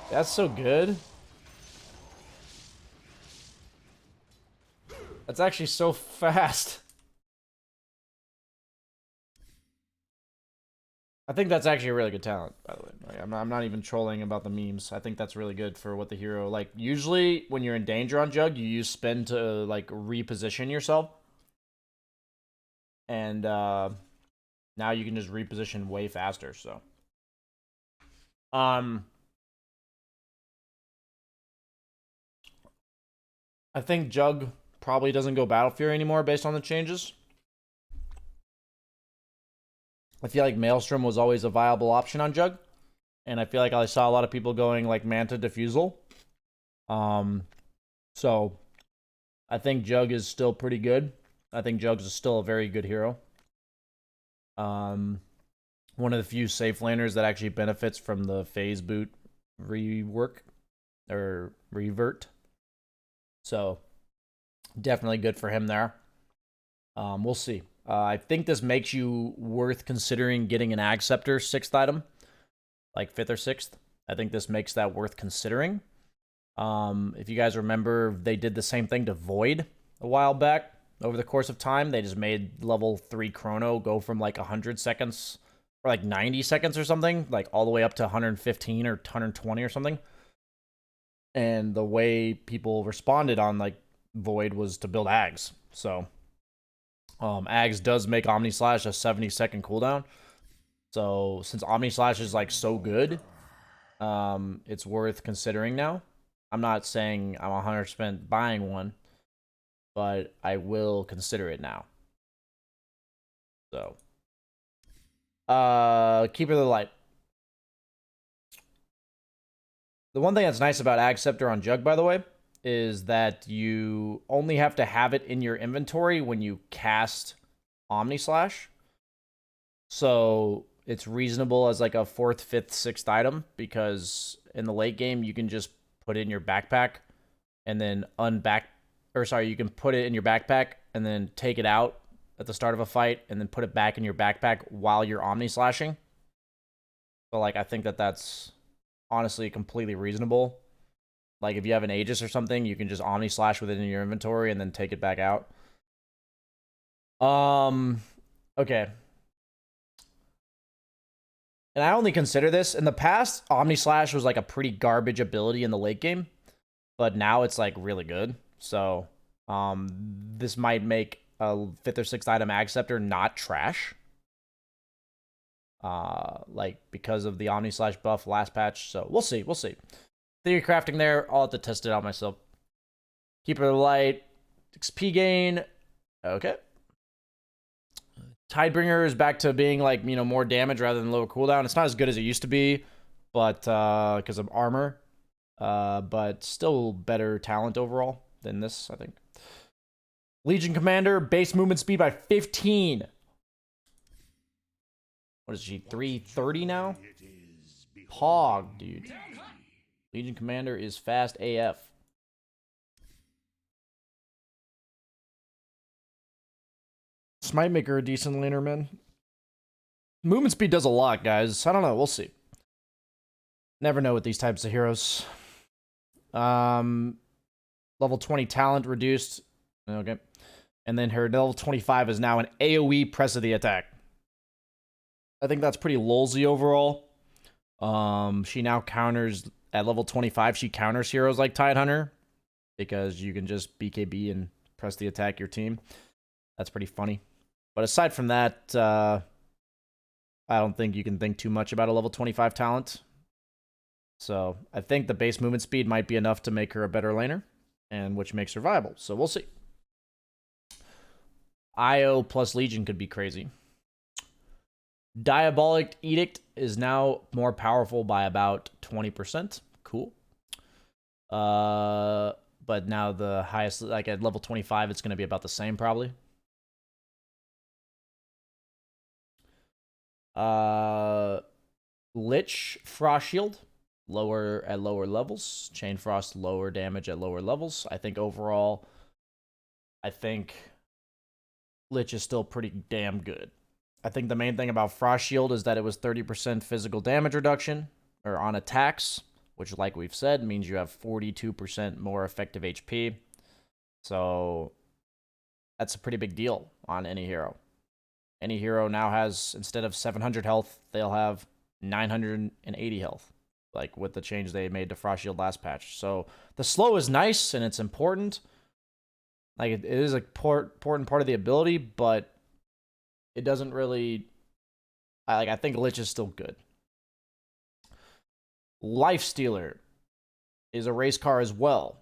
That's so good. That's actually so fast. I think that's actually a really good talent, by the way. Like, I'm not even trolling about the memes. I think that's really good for what the hero... Like, usually, when you're in danger on Jug, you use spin to, like, reposition yourself. And, now you can just reposition way faster, so... I think Jug probably doesn't go Battle Fury anymore based on the changes. I feel like Maelstrom was always a viable option on Jug. And I feel like I saw a lot of people going like Manta Diffusal. So I think Jug is still pretty good. I think Jugs is still a very good hero. One of the few safe laners that actually benefits from the phase boot rework or revert. So definitely good for him there. We'll see. I think this makes you worth considering getting an Ag Scepter 6th item, like 5th or 6th. I think this makes that worth considering. If you guys remember, they did the same thing to Void a while back. Over the course of time, they just made level 3 Chrono go from like 100 seconds or like 90 seconds or something, like all the way up to 115 or 120 or something. And the way people responded on like Void was to build Ags. So Ags does make Omni Slash a 70-second cooldown. So since Omni Slash is like so good, it's worth considering now. I'm not saying I'm 100% buying one, but I will consider it now. So Keeper of the Light. The one thing that's nice about Ag Scepter on Jug, by the way, is that you only have to have it in your inventory when you cast Omni Slash. So it's reasonable as like a 4th, 5th, 6th item, because in the late game you can just put it in your backpack and then you can put it in your backpack and then take it out at the start of a fight and then put it back in your backpack while you're Omni Slashing. So like I think that's honestly completely reasonable. Like if you have an Aegis or something, you can just Omni Slash with it in your inventory and then take it back out. Okay. And I only consider this. In the past, Omni Slash was like a pretty garbage ability in the late game. But now it's like really good. So this might make a 5th or 6th item Ag Scepter not trash. Like because of the Omni Slash buff last patch. So we'll see. Theory crafting there. I'll have to test it out myself. Keeper of the Light. XP gain. Okay. Tidebringer is back to being like, more damage rather than lower cooldown. It's not as good as it used to be, but because of armor. But still better talent overall than this, I think. Legion Commander, base movement speed by 15. What is she, 330 now? Pog, dude. Legion Commander is fast AF. This might make her a decent laner, man. Movement speed does a lot, guys. I don't know. We'll see. Never know with these types of heroes. Level 20 talent reduced. Okay. And then her level 25 is now an AoE press of the attack. I think that's pretty lolsy overall. She now counters, at level 25, she counters heroes like Tidehunter, because you can just BKB and press the attack your team. That's pretty funny. But aside from that, I don't think you can think too much about a level 25 talent. So I think the base movement speed might be enough to make her a better laner, and which makes her viable. So we'll see. IO plus Legion could be crazy. Diabolic Edict is now more powerful by about 20%. Cool. But now the highest, like at level 25, it's going to be about the same probably. Lich Frost Shield, lower at lower levels. Chain Frost, lower damage at lower levels. I think overall, Lich is still pretty damn good. I think the main thing about Frost Shield is that it was 30% physical damage reduction, or on attacks, which, like we've said, means you have 42% more effective HP. So that's a pretty big deal on any hero. Any hero now has, instead of 700 health, they'll have 980 health, like with the change they made to Frost Shield last patch. So the slow is nice and it's important. Like it is a important part of the ability, but it doesn't really. I think Lich is still good. Lifestealer is a race car as well.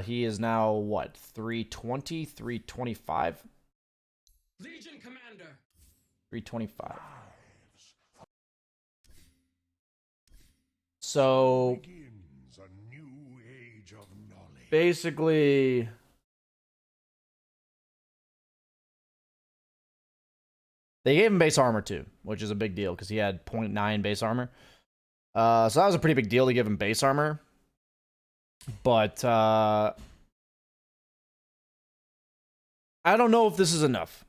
He is now what, 320, 325? Legion Commander. 325. So Begins a new age of knowledge. basically, they gave him base armor too, which is a big deal because he had 0.9 base armor. So that was a pretty big deal to give him base armor. But I don't know if this is enough.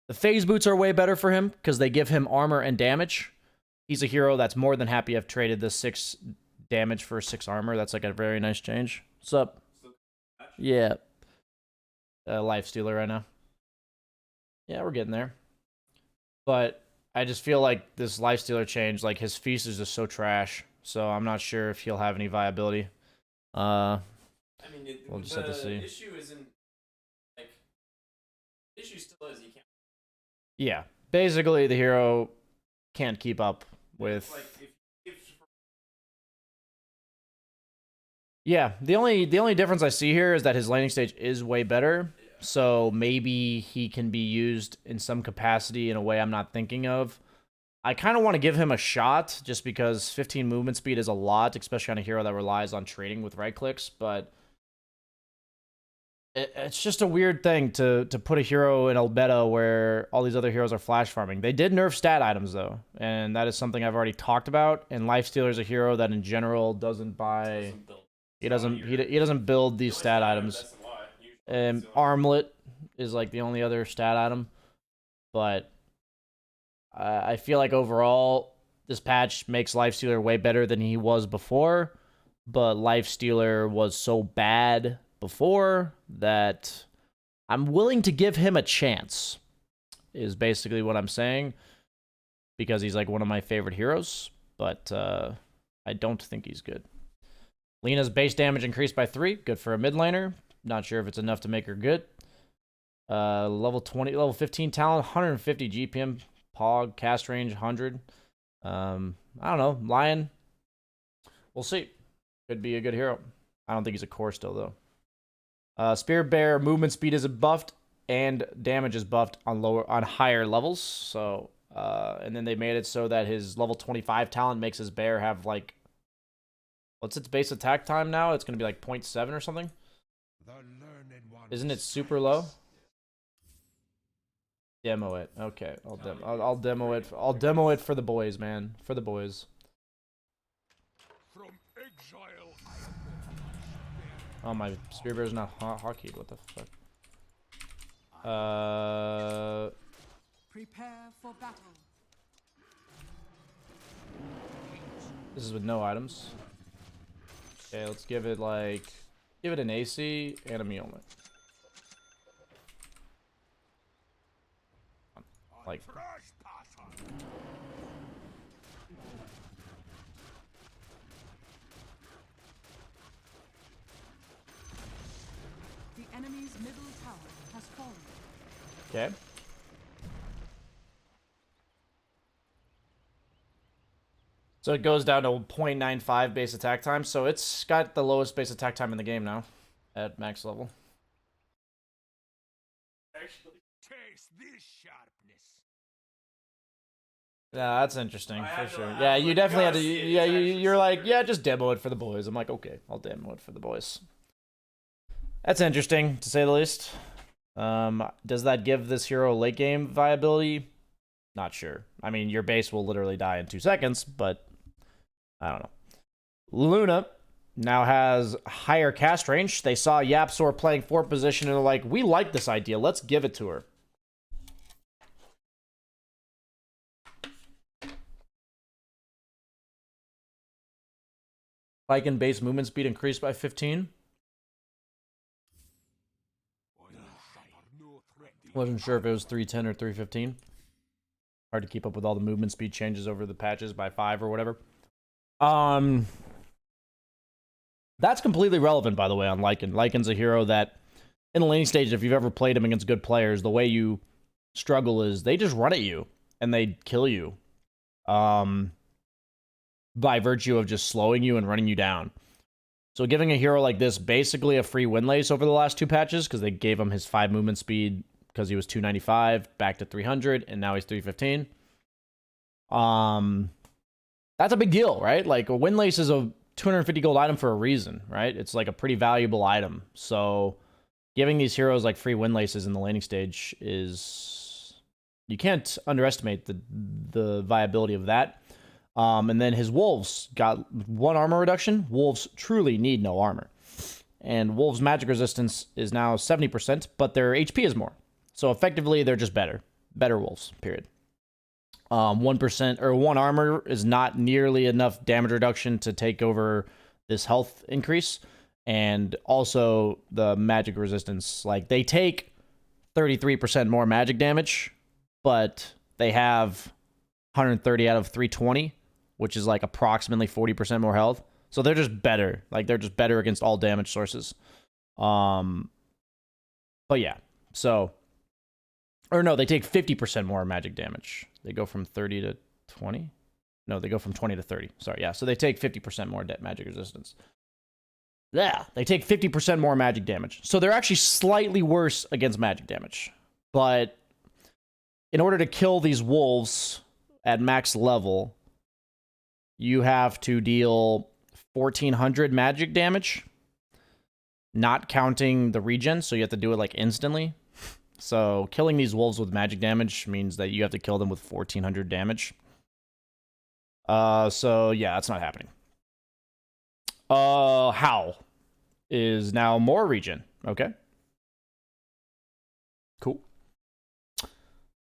The phase boots are way better for him because they give him armor and damage. He's a hero that's more than happy I've traded the 6 damage for 6 armor. That's like a very nice change. What's up? Yeah. Life Stealer right now. Yeah, we're getting there. But I just feel like this Life Stealer change, like his feast is just so trash. So I'm not sure if he'll have any viability. I mean, We'll just have to see. The issue isn't like the issue still is you can't. Yeah, basically the hero can't keep up with. Like if Yeah, the only difference I see here is that his landing stage is way better. So maybe he can be used in some capacity in a way I'm not thinking of. I kind of want to give him a shot just because 15 movement speed is a lot, especially on a hero that relies on trading with right clicks, but it's just a weird thing to put a hero in a meta where all these other heroes are flash farming. They did nerf stat items though, and that is something I've already talked about, and Lifestealer is a hero that in general doesn't buy he doesn't build these stat items. Armlet is like the only other stat item, but I feel like overall this patch makes Lifestealer way better than he was before, but Lifestealer was so bad before that I'm willing to give him a chance, is basically what I'm saying, because he's like one of my favorite heroes, but I don't think he's good. Lena's base damage increased by 3, good for a mid laner. Not sure if it's enough to make her good. Level 15 talent, 150 GPM, Pog, cast range 100. I don't know, Lion. We'll see. Could be a good hero. I don't think he's a core still though. Spirit Bear movement speed is buffed and damage is buffed on higher levels. So and then they made it so that his level 25 talent makes his bear have like, what's its base attack time now? It's gonna be like 0.7 or something. Isn't it super low? Demo it. Okay, I'll demo it. I'll demo it for the boys, man. For the boys. From exile. Oh, my Spirit Bear's not hotkeyed. What the fuck? Prepare for battle. This is with no items. Okay, let's give it an AC and a Mjolnir. Like, The enemy's middle tower has fallen. okay. So it goes down to 0.95 base attack time. So it's got the lowest base attack time in the game now at max level. Taste this sharpness. Yeah, that's interesting for have to- sure. I Yeah, was you like, definitely had gotta to. see it. Yeah, It's actually you're like, super yeah, just demo it for the boys. I'm like, okay, I'll demo it for the boys. That's interesting to say the least. Does that give this hero late game viability? Not sure. I mean, your base will literally die in 2 seconds, but I don't know. Luna now has higher cast range. They saw Yapsor playing 4th position and they're like, we like this idea. Let's give it to her. Lycan base movement speed increased by 15. Wasn't sure if it was 310 or 315. Hard to keep up with all the movement speed changes over the patches by 5 or whatever. That's completely relevant, by the way, on Lycan. Lycan's a hero that, in the laning stage, if you've ever played him against good players, the way you struggle is they just run at you and they kill you. By virtue of just slowing you and running you down. So giving a hero like this basically a free win lace over the last 2 patches because they gave him his 5 movement speed because he was 295 back to 300 and now he's 315. That's a big deal, right? Like a win lace is a 250 gold item for a reason, right? It's like a pretty valuable item. So giving these heroes like free win laces in the laning stage is, you can't underestimate the viability of that. And then his wolves got 1 armor reduction. Wolves truly need no armor. And wolves' magic resistance is now 70%, but their HP is more. So effectively, they're just better. Better wolves, period. 1% or 1 armor is not nearly enough damage reduction to take over this health increase. And also the magic resistance. Like, they take 33% more magic damage, but they have 130 out of 320, which is like approximately 40% more health. So they're just better. Like, they're just better against all damage sources. But yeah, so, or no, they take 50% more magic damage. They go from 30 to 20. No, they go from 20 to 30. Sorry, yeah. So they take 50% more magic resistance. Yeah, they take 50% more magic damage. So they're actually slightly worse against magic damage. But in order to kill these wolves at max level, you have to deal 1400 magic damage, not counting the regen, so you have to do it like instantly. So killing these wolves with magic damage means that you have to kill them with 1400 damage. So yeah, that's not happening. Howl is now more regen. Okay. Cool.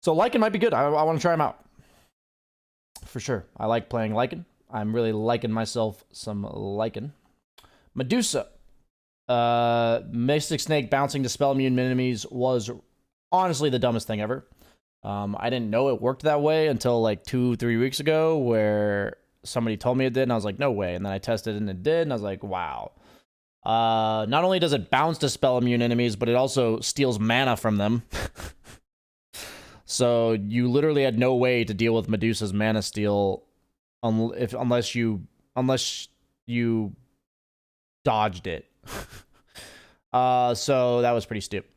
So Lycan might be good. I want to try him out. For sure. I like playing Lycan. I'm really liking myself some Lycan. Medusa. Mystic Snake bouncing to spell immune enemies was honestly the dumbest thing ever. I didn't know it worked that way until like 2-3 weeks ago, where somebody told me it did, and I was like, no way. And then I tested it and it did, and I was like, wow. Not only does it bounce to spell immune enemies, but it also steals mana from them. So you literally had no way to deal with Medusa's mana steal unless you dodged it. So that was pretty stupid.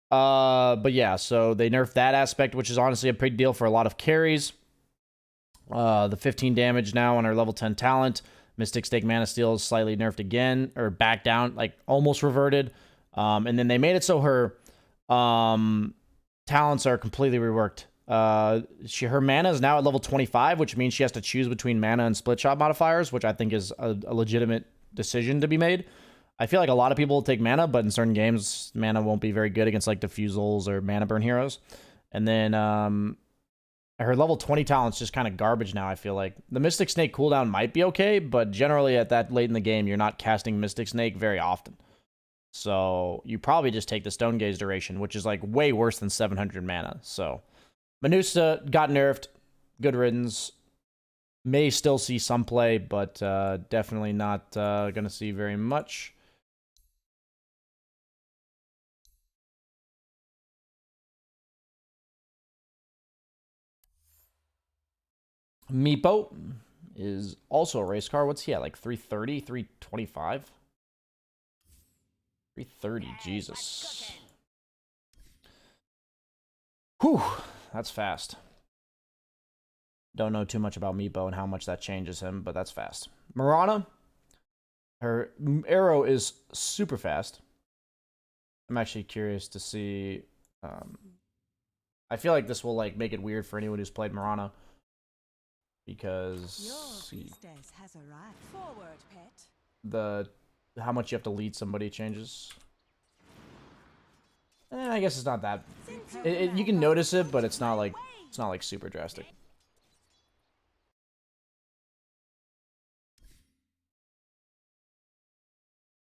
But yeah, so they nerfed that aspect, which is honestly a big deal for a lot of carries. The 15 damage now on our level 10 talent. Mystic Snake mana steal is slightly nerfed again, or back down, like almost reverted. And then they made it so her talents are completely reworked. Her mana is now at level 25, which means she has to choose between mana and split shot modifiers, which I think is a legitimate decision to be made. I feel like a lot of people will take mana, but in certain games, mana won't be very good against like diffusals or mana burn heroes. And then her level 20 talent's just kind of garbage now, I feel like. The Mystic Snake cooldown might be okay, but generally at that late in the game, you're not casting Mystic Snake very often. So you probably just take the Stone Gaze duration, which is like way worse than 700 mana. So Medusa got nerfed. Good riddance. May still see some play, but definitely not going to see very much. Meepo is also a race car. What's he at? Like 330, 325? 330, Jesus. Whew, that's fast. Don't know too much about Meepo and how much that changes him, but that's fast. Mirana, her arrow is super fast. I'm actually curious to see. I feel like this will like make it weird for anyone who's played Mirana, because has arrived. Forward, pet. the how much you have to lead somebody changes. I guess it's not that. You can notice it, but it's not like super drastic.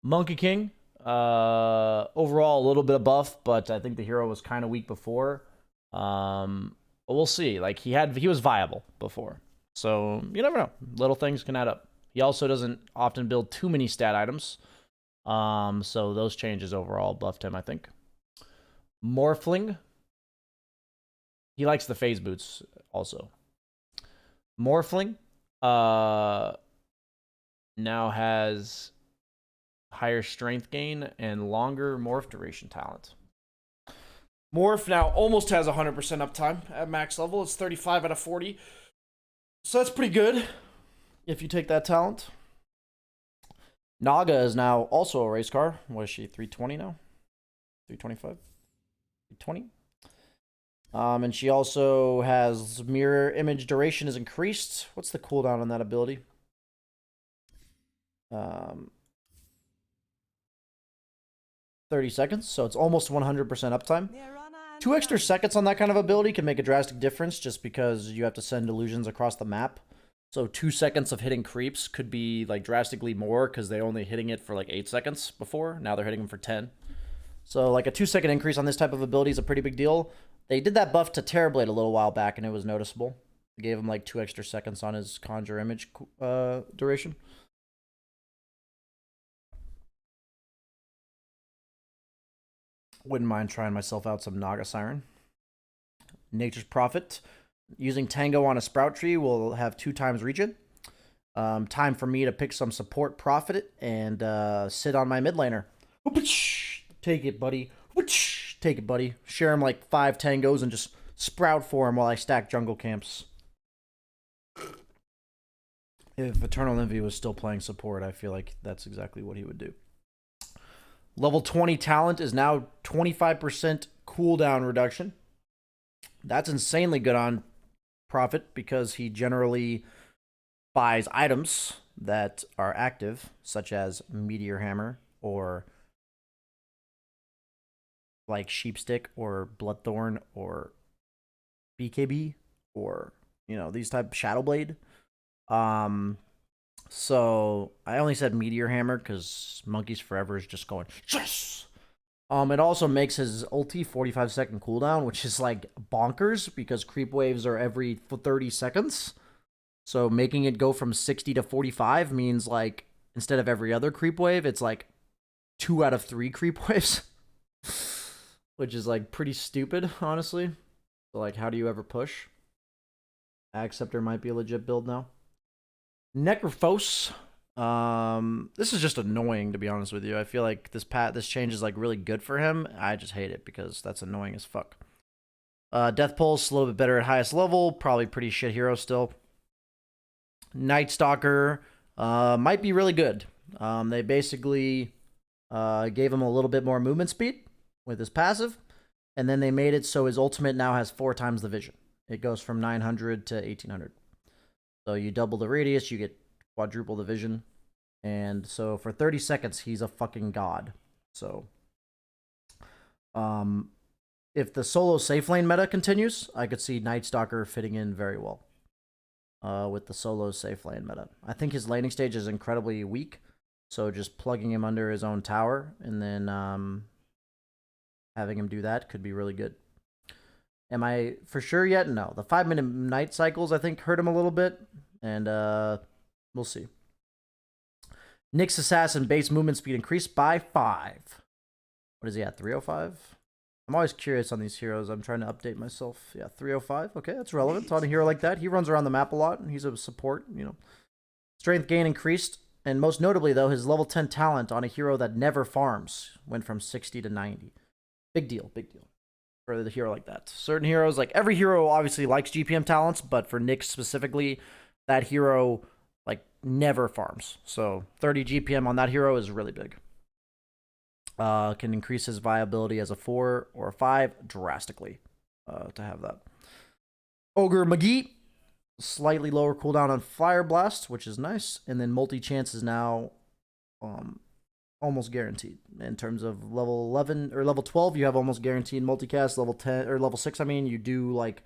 Monkey King, overall a little bit of buff, but I think the hero was kind of weak before. But we'll see. Like he was viable before, so you never know. Little things can add up. He also doesn't often build too many stat items, so those changes overall buffed him, I think. Morphling, he likes the phase boots also. Morphling, now has higher strength gain, and longer morph duration talent. Morph now almost has 100% uptime at max level. It's 35 out of 40. So that's pretty good if you take that talent. Naga is now also a race car. What is she, 320 now? 325? 320? And she also has mirror image duration is increased. What's the cooldown on that ability? 30 seconds, so it's almost 100% uptime. Near honor and 2 extra pride. seconds on that kind of ability can make a drastic difference just because you have to send illusions across the map. So 2 seconds of hitting creeps could be like drastically more because they're only hitting it for like 8 seconds before. Now they're hitting them for 10. So like a 2-second increase on this type of ability is a pretty big deal. They did that buff to Terrorblade a little while back and it was noticeable. They gave him like 2 extra seconds on his conjure image duration. Wouldn't mind trying myself out some Naga Siren. Nature's Prophet. Using Tango on a Sprout Tree will have 2 times regen. Time for me to pick some support Prophet and sit on my mid laner. Take it, buddy. Take it, buddy. Share him like 5 Tangos and just Sprout for him while I stack jungle camps. If Eternal Envy was still playing support, I feel like that's exactly what he would do. Level 20 talent is now 25% cooldown reduction. That's insanely good on Prophet because he generally buys items that are active, such as Meteor Hammer or like Sheepstick or Bloodthorn or BKB or, you know, these type of Shadowblade. So I only said Meteor Hammer because Monkeys Forever is just going, yes! It also makes his ulti 45-second cooldown, which is like bonkers because creep waves are every 30 seconds. So making it go from 60 to 45 means like instead of every other creep wave, it's like 2 out of 3 creep waves, which is like pretty stupid, honestly. So like, how do you ever push? Acceptor might be a legit build now. Necrophos. This is just annoying, to be honest with you. I feel like this change is like really good for him. I just hate it because that's annoying as fuck. Death Pulse, a little bit better at highest level. Probably pretty shit hero still. Night Stalker might be really good. They basically gave him a little bit more movement speed with his passive, and then they made it so his ultimate now has 4 times the vision. It goes from 900 to 1800. So you double the radius, you get quadruple the vision. And so for 30 seconds, he's a fucking god. So, if the solo safe lane meta continues, I could see Night Stalker fitting in very well with the solo safe lane meta. I think his laning stage is incredibly weak. So just plugging him under his own tower and then having him do that could be really good. Am I for sure yet? No. The 5-minute night cycles, I think, hurt him a little bit. And we'll see. Nyx Assassin base movement speed increased by 5. What is he at? 305? I'm always curious on these heroes. I'm trying to update myself. Yeah, 305. Okay, that's relevant on a hero like that. He runs around the map a lot, and he's a support, you know. Strength gain increased. And most notably, though, his level 10 talent on a hero that never farms went from 60 to 90. Big deal, big deal. For the hero like that. Certain heroes, like every hero obviously likes GPM talents, but for Nyx specifically, that hero like never farms. So 30 GPM on that hero is really big. Can increase his viability as a 4 or a 5 drastically to have that. Ogre McGee, slightly lower cooldown on Fire Blast, which is nice. And then multi-chance is now almost guaranteed. In terms of level 11 or level 12, you have almost guaranteed multicast. Level 10 or level 6, I mean, you do like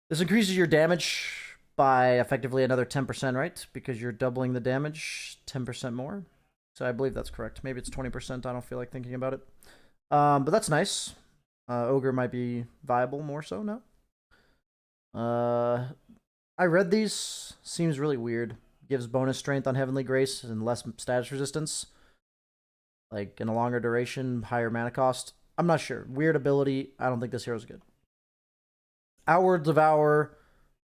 this increases your damage by effectively another 10%, right? Because you're doubling the damage 10% more. So I believe that's correct. Maybe it's 20%. I don't feel like thinking about it. But that's nice. Ogre might be viable more so now. I read these. Seems really weird. Gives bonus strength on Heavenly Grace and less status resistance. Like in a longer duration, higher mana cost. I'm not sure. Weird ability. I don't think this hero's good. Outward Devour.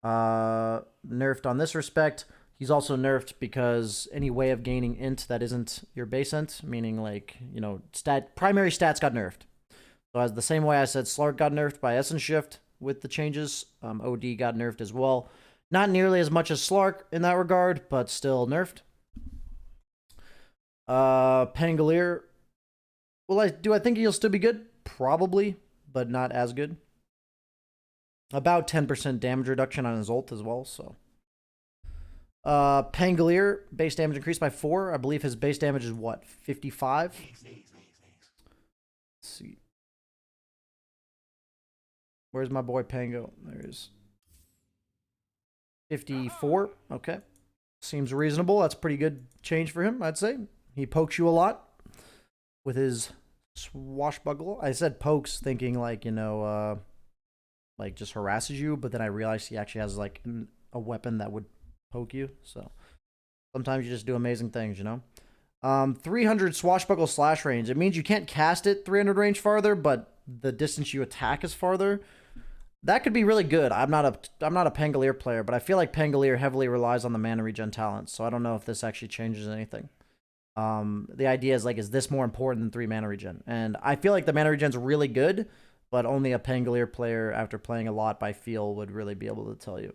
Nerfed on this respect. He's also nerfed because any way of gaining int that isn't your base int, meaning like, you know, primary stats got nerfed. So as the same way I said Slark got nerfed by Essence Shift with the changes, OD got nerfed as well. Not nearly as much as Slark in that regard, but still nerfed. Pangolier, well, do I think he'll still be good? Probably, but not as good. About 10% damage reduction on his ult as well, so. Pangolier, base damage increased by 4. I believe his base damage is what, 55? Let's see. Where's my boy Pango? There he is. 54. Okay. Seems reasonable. That's a pretty good change for him, I'd say. He pokes you a lot with his swashbuckle. I said pokes thinking like, you know, like just harasses you, but then I realized he actually has like a weapon that would poke you. So sometimes you just do amazing things, you know. 300 swashbuckle slash range. It means you can't cast it 300 range farther, but the distance you attack is farther. That could be really good. I'm not a Pangolier player, but I feel like Pangolier heavily relies on the mana regen talent, so I don't know if this actually changes anything. The idea is like, is this more important than 3 mana regen? And I feel like the mana regen's really good, but only a Pangolier player after playing a lot by feel would really be able to tell you.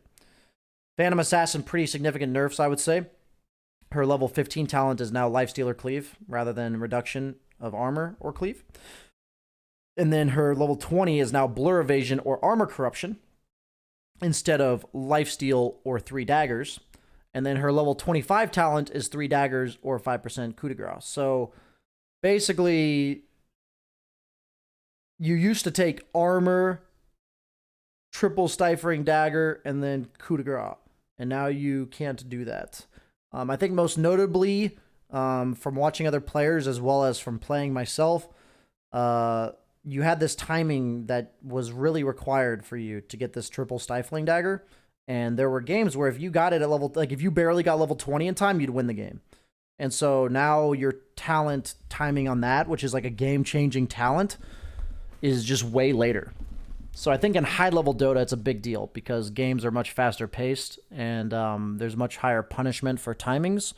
Phantom Assassin, pretty significant nerfs, I would say. Her level 15 talent is now Lifesteal or Cleave, rather than reduction of armor or Cleave. And then her level 20 is now Blur Evasion or Armor Corruption, instead of Lifesteal or 3 Daggers. And then her level 25 talent is 3 Daggers or 5% coup de grace. So basically, you used to take Armor, triple Stifling Dagger, and then coup de grace. And now you can't do that. I think most notably, from watching other players as well as from playing myself, you had this timing that was really required for you to get this triple Stifling Dagger. And there were games where if you got it at level, like if you barely got level 20 in time, you'd win the game. And so now your talent timing on that, which is like a game-changing talent, is just way later. So I think in high-level Dota, it's a big deal because games are much faster paced and there's much higher punishment for timings.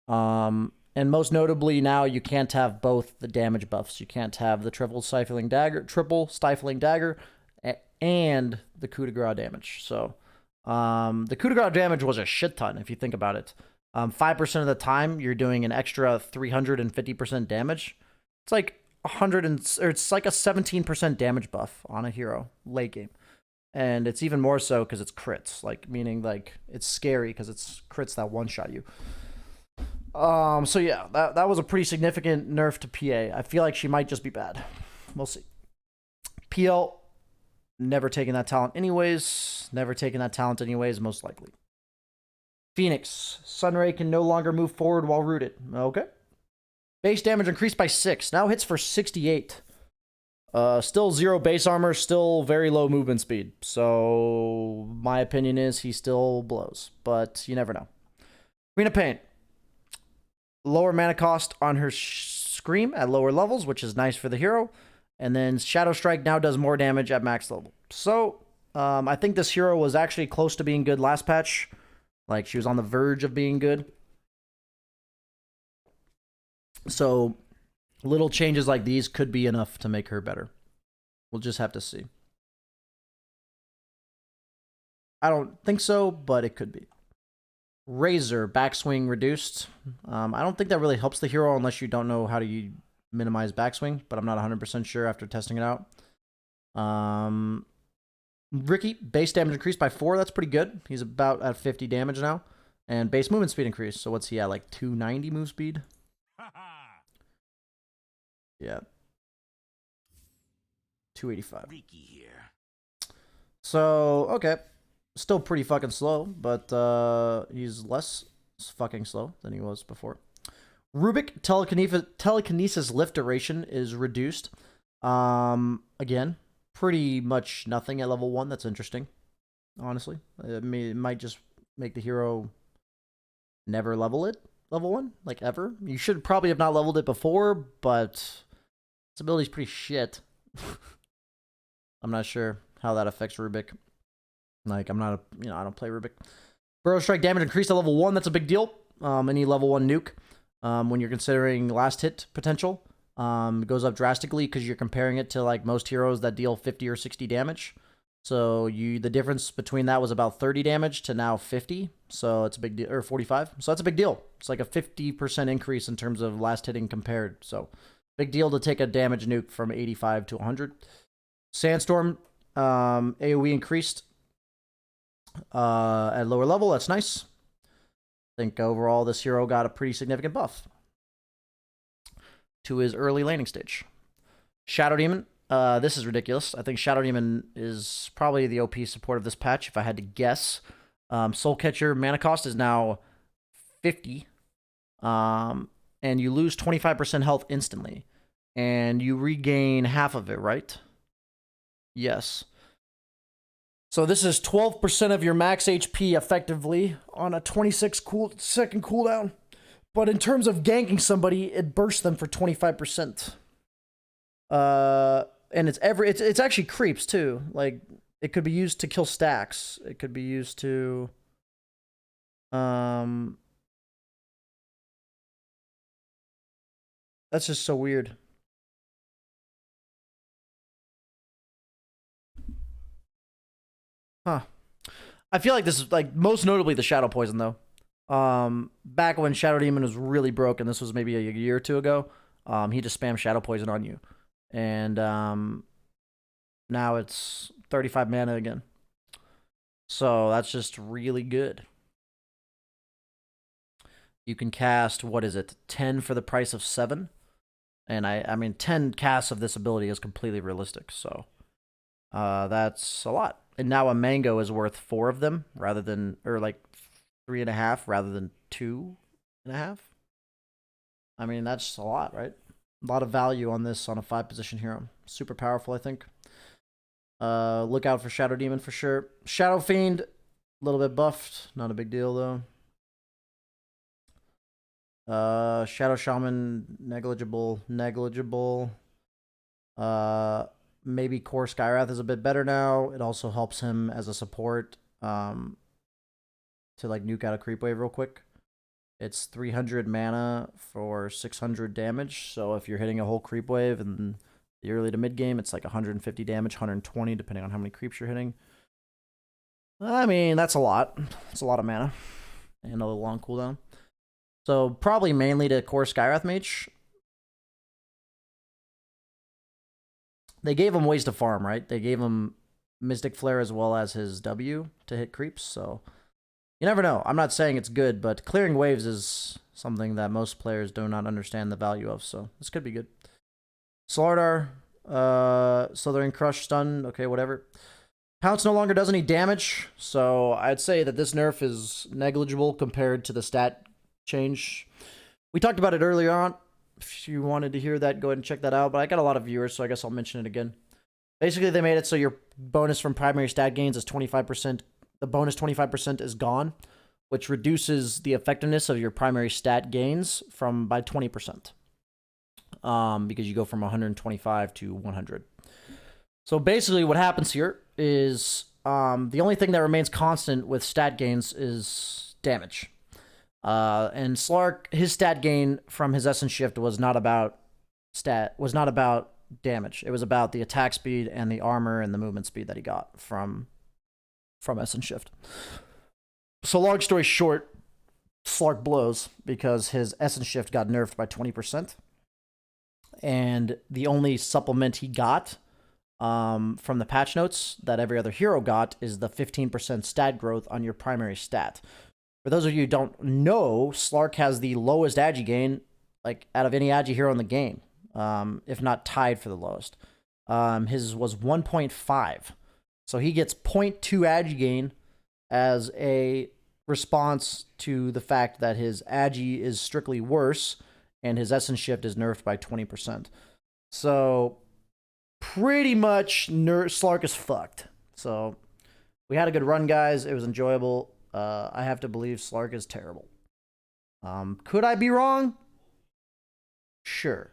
And most notably now, you can't have both the damage buffs. You can't have the triple stifling dagger, and the coup de grace damage. So the coup de grace damage was a shit ton if you think about it. 5% of the time, you're doing an extra 350% damage. It's like it's like a 17% damage buff on a hero late game, and it's even more so because it's crits. Like meaning like it's scary because it's crits that one shot you. So yeah, that was a pretty significant nerf to PA. I feel like she might just be bad. We'll see. PL, never taking that talent anyways. Most likely. Phoenix, Sunray can no longer move forward while rooted. Okay. Base damage increased by 6. Now hits for 68. Still 0 base armor, still very low movement speed. So my opinion is he still blows, but you never know. Queen of Pain. Lower mana cost on her Scream at lower levels, which is nice for the hero. And then Shadow Strike now does more damage at max level. So I think this hero was actually close to being good last patch. Like she was on the verge of being good. So little changes like these could be enough to make her better. We'll just have to see. I don't think so, but it could be. Razor, backswing reduced. I don't think that really helps the hero unless you don't know how to minimize backswing, but I'm not 100% sure after testing it out. Ricky, base damage increased by 4. That's pretty good. He's about at 50 damage now. And base movement speed increased. So what's he at, like 290 move speed? Yeah. 285. Ricky here. So, okay. Still pretty fucking slow, but he's less fucking slow than he was before. Rubik, telekinesis lift duration is reduced. Again, pretty much nothing at level 1. That's interesting, honestly. It might just make the hero never level it, level 1, like ever. You should probably have not leveled it before, but its ability's pretty shit. I'm not sure how that affects Rubik. Like, I'm not I don't play Rubik. Burrow strike damage increased to level 1. That's a big deal. Any level 1 nuke, when you're considering last hit potential, goes up drastically because you're comparing it to like most heroes that deal 50 or 60 damage. So the difference between that was about 30 damage to now 50. So it's a big deal, or 45. So that's a big deal. It's like a 50% increase in terms of last hitting compared. So big deal to take a damage nuke from 85 to 100. Sandstorm, AoE increased at lower level. That's nice. I think overall this hero got a pretty significant buff to his early laning stage. Shadow Demon. This is ridiculous. I think Shadow Demon is probably the OP support of this patch, if I had to guess. Soul Catcher mana cost is now 50. And you lose 25% health instantly. And you regain half of it, right? Yes. So this is 12% of your max HP effectively on a 26-second cooldown. But in terms of ganking somebody, it bursts them for 25%. And it's actually creeps too. Like, it could be used to kill stacks. It could be used to that's just so weird. Huh. I feel like this is like most notably the Shadow Poison though. Back when Shadow Demon was really broken, this was maybe a year or two ago. He just spammed Shadow Poison on you. And now it's 35 mana again. So that's just really good. You can cast, what is it, 10 for the price of 7? And I mean, 10 casts of this ability is completely realistic. So that's a lot. And now a mango is worth 4 of them rather than, or like 3.5 rather than 2.5. I mean, that's a lot, right? A lot of value on this on a 5-position hero. Super powerful, I think. Look out for Shadow Demon for sure. Shadow Fiend, a little bit buffed. Not a big deal, though. Shadow Shaman, negligible. Maybe Core Skywrath is a bit better now. It also helps him as a support to like nuke out a creep wave real quick. It's 300 mana for 600 damage. So if you're hitting a whole creep wave in the early to mid game, it's like 150 damage, 120 depending on how many creeps you're hitting. I mean, that's a lot. It's a lot of mana and a long cooldown. So probably mainly to Core Skywrath Mage. They gave him ways to farm, right? They gave him Mystic Flare as well as his W to hit creeps, so you never know. I'm not saying it's good, but clearing waves is something that most players do not understand the value of, so this could be good. Slardar, Slithering Crush, Stun, okay, whatever. Pounce no longer does any damage, so I'd say that this nerf is negligible compared to the stat change. We talked about it earlier on. If you wanted to hear that, go ahead and check that out, but I got a lot of viewers, so I guess I'll mention it again. Basically, they made it so your bonus from primary stat gains is 25%. The bonus 25% is gone, which reduces the effectiveness of your primary stat gains by 20%. Because you go from 125 to 100. So basically what happens here is the only thing that remains constant with stat gains is damage. And Slark, his stat gain from his Essence Shift was not about damage. It was about the attack speed and the armor and the movement speed that he got from Essence Shift. So long story short, Slark blows because his Essence Shift got nerfed by 20%. And the only supplement he got from the patch notes that every other hero got is the 15% stat growth on your primary stat. For those of you who don't know, Slark has the lowest agi gain like out of any agi hero in the game, if not tied for the lowest. His was 1.5. So he gets 0.2 agi gain as a response to the fact that his agi is strictly worse and his Essence Shift is nerfed by 20%. So pretty much Slark is fucked. So we had a good run, guys. It was enjoyable. I have to believe Slark is terrible. Could I be wrong? Sure.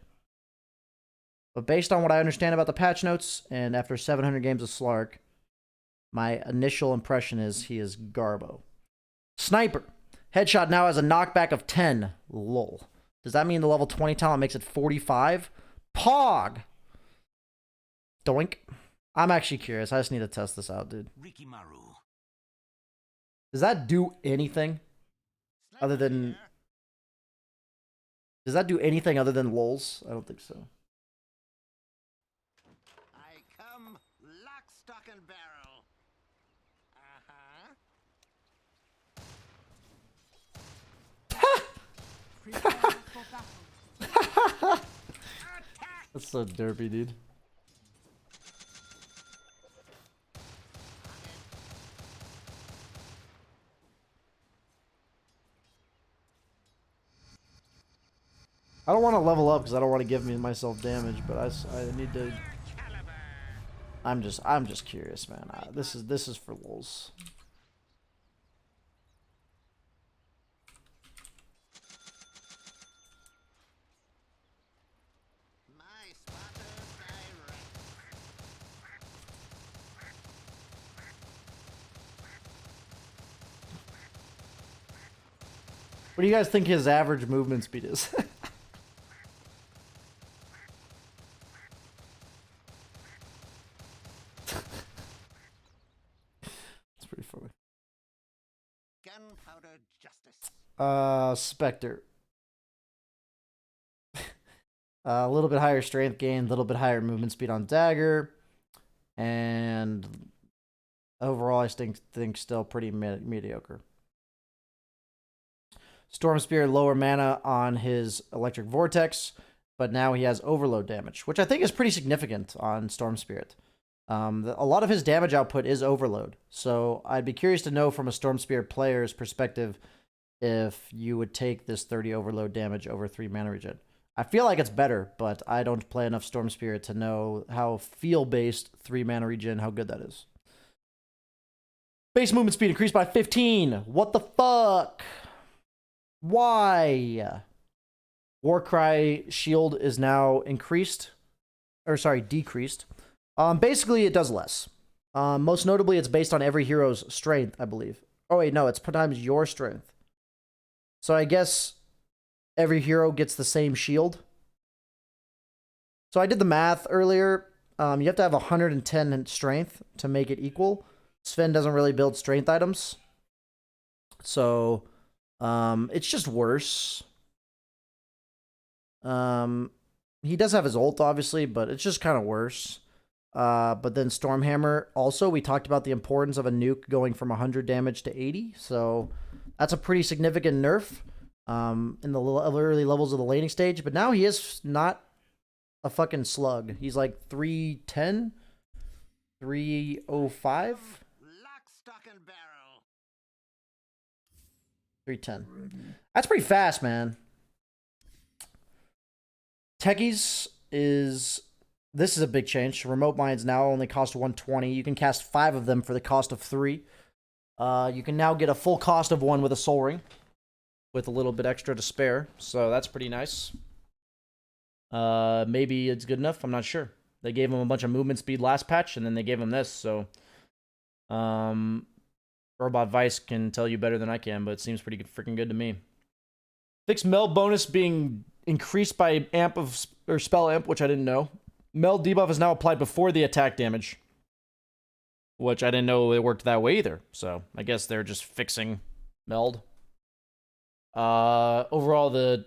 But based on what I understand about the patch notes, and after 700 games of Slark, my initial impression is he is Garbo. Sniper. Headshot now has a knockback of 10. Lol. Does that mean the level 20 talent makes it 45? Pog! Doink. I'm actually curious. I just need to test this out, dude. Rikimaru. Does that do anything other than... Does that do anything other than lols? I don't think so. I come lock, stock, and barrel. Prepare for battle. That's so derpy, dude. I don't want to level up because I don't want to give myself damage, but I need to. I'm just curious, man. This is for lulz. My spotters direct. What do you guys think his average movement speed is? It's pretty funny. Gunpowder justice. Spectre. A little bit higher strength gain, a little bit higher movement speed on dagger, and overall, I think still pretty mediocre. Storm Spirit lower mana on his Electric Vortex, but now he has overload damage, which I think is pretty significant on Storm Spirit. A lot of his damage output is overload, so I'd be curious to know from a Storm Spirit player's perspective if you would take this 30 overload damage over 3 mana regen. I feel like it's better, but I don't play enough Storm Spirit to know how feel-based 3 mana regen, how good that is. Base movement speed increased by 15. What the fuck? Why? Warcry shield is now increased. Or sorry, decreased. Basically, it does less. Most notably, it's based on every hero's strength, I believe. Oh wait, no, it's per times your strength. So I guess every hero gets the same shield. So I did the math earlier. You have to have 110 in strength to make it equal. Sven doesn't really build strength items. So it's just worse. He does have his ult, obviously, but it's just kind of worse. But then Stormhammer, also, we talked about the importance of a nuke going from 100 damage to 80. So that's a pretty significant nerf in the early levels of the laning stage. But now he is not a fucking slug. He's like 310, 305, Lock, stock, and barrel. 310. That's pretty fast, man. Techies is... This is a big change. Remote mines now only cost 120. You can cast 5 of them for the cost of 3. You can now get a full cost of 1 with a soul ring, with a little bit extra to spare. So that's pretty nice. Maybe it's good enough. I'm not sure. They gave him a bunch of movement speed last patch, and then they gave him this. So, Robot Vice can tell you better than I can, but it seems pretty freaking good to me. Fixed meld bonus being increased by amp of or spell amp, which I didn't know. Meld debuff is now applied before the attack damage, which I didn't know it worked that way either. So I guess they're just fixing meld. Overall,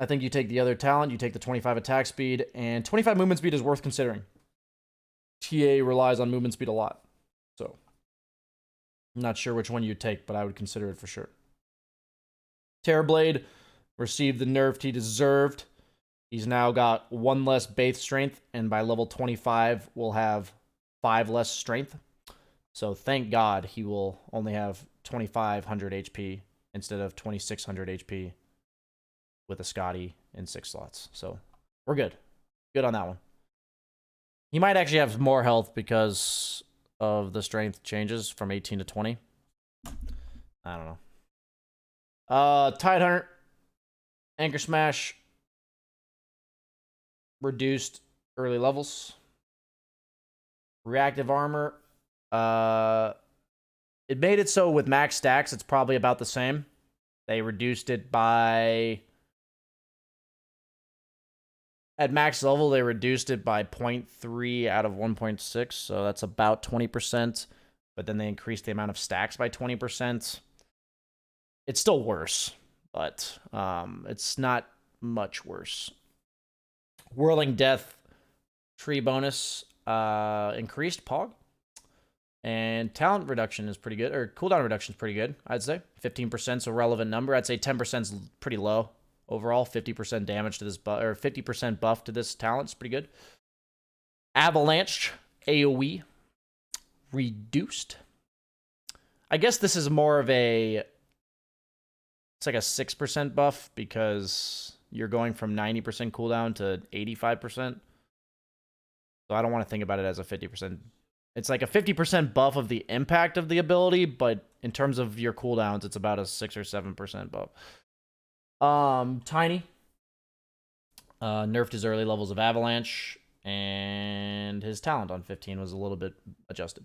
I think you take the other talent, you take the 25 attack speed, and 25 movement speed is worth considering. TA relies on movement speed a lot, so I'm not sure which one you'd take, but I would consider it for sure. Terrorblade received the nerf he deserved. He's now got 1 less base strength, and by level 25, will have 5 less strength. So thank God he will only have 2,500 HP instead of 2,600 HP with a Scotty in 6 slots. So we're good. Good on that one. He might actually have more health because of the strength changes from 18 to 20. I don't know. Tidehunter, Anchor Smash, reduced early levels. Reactive armor, It made it so with max stacks, it's probably about the same. They reduced it by... At max level, they reduced it by 0.3 out of 1.6, so that's about 20%. But then they increased the amount of stacks by 20%. It's still worse, but it's not much worse. Whirling Death tree bonus increased Pog. And talent reduction is pretty good, or cooldown reduction is pretty good, I'd say. 15% is a relevant number. I'd say 10% is pretty low. Overall, 50% damage to this buff, or 50% buff to this talent is pretty good. Avalanche AoE reduced. I guess this is more of a... It's like a 6% buff because you're going from 90% cooldown to 85%. So I don't want to think about it as a 50%. It's like a 50% buff of the impact of the ability, but in terms of your cooldowns, it's about a 6 or 7% buff. Tiny nerfed his early levels of Avalanche, and his talent on 15 was a little bit adjusted.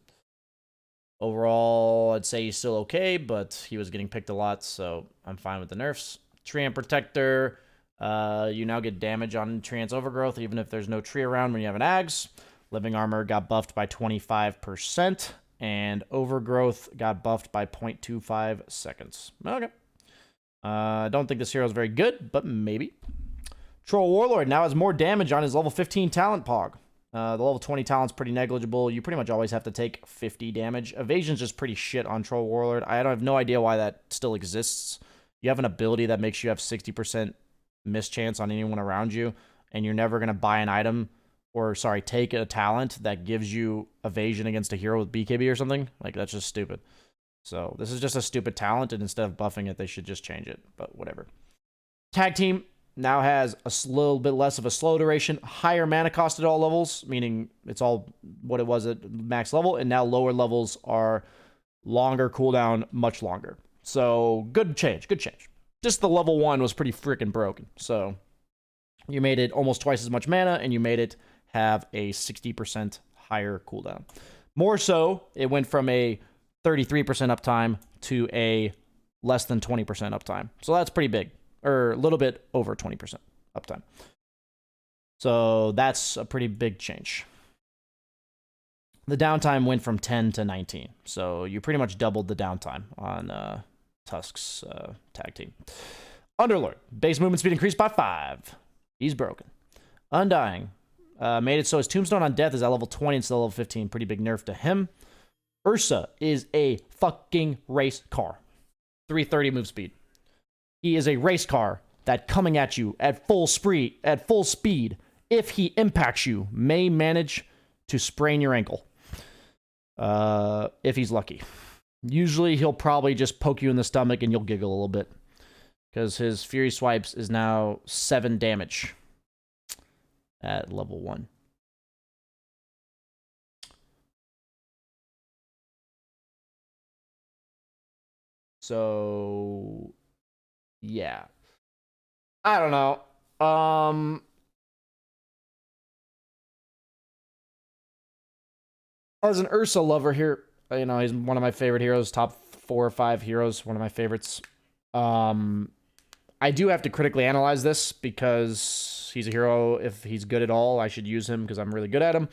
Overall, I'd say he's still okay, but he was getting picked a lot, so I'm fine with the nerfs. Treant Protector, you now get damage on Treant's Overgrowth, even if there's no tree around when you have an Ags. Living Armor got buffed by 25%, and Overgrowth got buffed by 0.25 seconds. Okay. I don't think this hero is very good, but maybe. Troll Warlord now has more damage on his level 15 talent Pog. The level 20 talent's pretty negligible. You pretty much always have to take 50 damage. Evasion's just pretty shit on Troll Warlord. I have no idea why that still exists. You have an ability that makes you have 60% miss chance on anyone around you, and you're never going to buy an item, or sorry, take a talent that gives you evasion against a hero with BKB or something. Like, that's just stupid. So this is just a stupid talent, and instead of buffing it, they should just change it, but whatever. Tag Team now has a little bit less of a slow duration, higher mana cost at all levels, meaning it's all what it was at max level, and now lower levels are longer cooldown, much longer. So good change, good change. Just the level 1 was pretty freaking broken. So you made it almost twice as much mana, and you made it have a 60% higher cooldown. More so, it went from a 33% uptime to a less than 20% uptime. So that's pretty big. Or a little bit over 20% uptime. So that's a pretty big change. The downtime went from 10 to 19. So you pretty much doubled the downtime on Tusk's tag team. Underlord. Base movement speed increased by 5. He's broken. Undying. Made it so his Tombstone on Death is at level 20 instead of level 15. Pretty big nerf to him. Ursa is a fucking race car. 330 move speed. He is a race car that coming at you at full speed, if he impacts you, may manage to sprain your ankle. If he's lucky. Usually he'll probably just poke you in the stomach and you'll giggle a little bit. Because his Fury Swipes is now 7 damage at level 1. So yeah. I don't know. As an Ursa lover here, you know, he's one of my favorite heroes, top 4 or 5 heroes, one of my favorites. I do have to critically analyze this because he's a hero. If he's good at all, I should use him because I'm really good at him.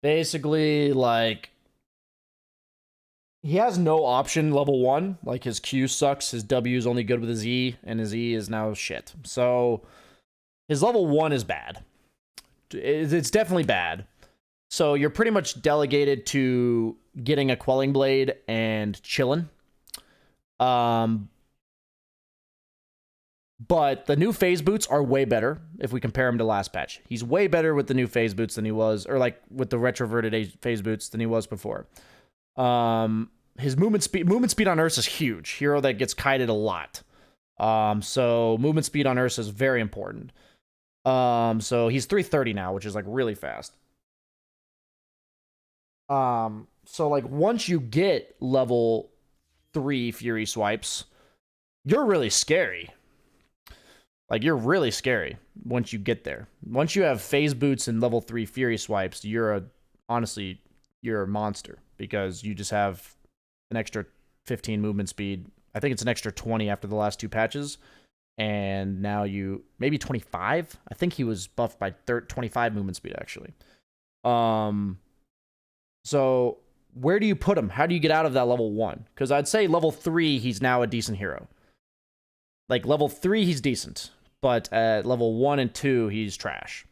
Basically, like, he has no option level 1. Like, his Q sucks, his W is only good with his E, and his E is now shit. So, his level 1 is bad. It's definitely bad. So, you're pretty much delegated to getting a Quelling Blade and chillin'. But the new phase boots are way better if we compare him to last patch. He's way better with the new phase boots than he was, or like with the retroverted phase boots than he was before. His movement speed on Ursa is huge. Hero that gets kited a lot. So movement speed on Ursa is very important. So he's 330 now, which is like really fast. So like once you get level 3 Fury Swipes, you're really scary. Like, you're really scary once you get there. Once you have phase boots and level 3 Fury Swipes, you're a honestly, you're a monster because you just have an extra 15 movement speed. I think it's an extra 20 after the last 2 patches. And now you maybe 25. I think he was buffed by 25 movement speed actually. So where do you put him? How do you get out of that level 1? Because I'd say level 3, he's now a decent hero. Like level 3, he's decent, but at level 1 and 2, he's trash.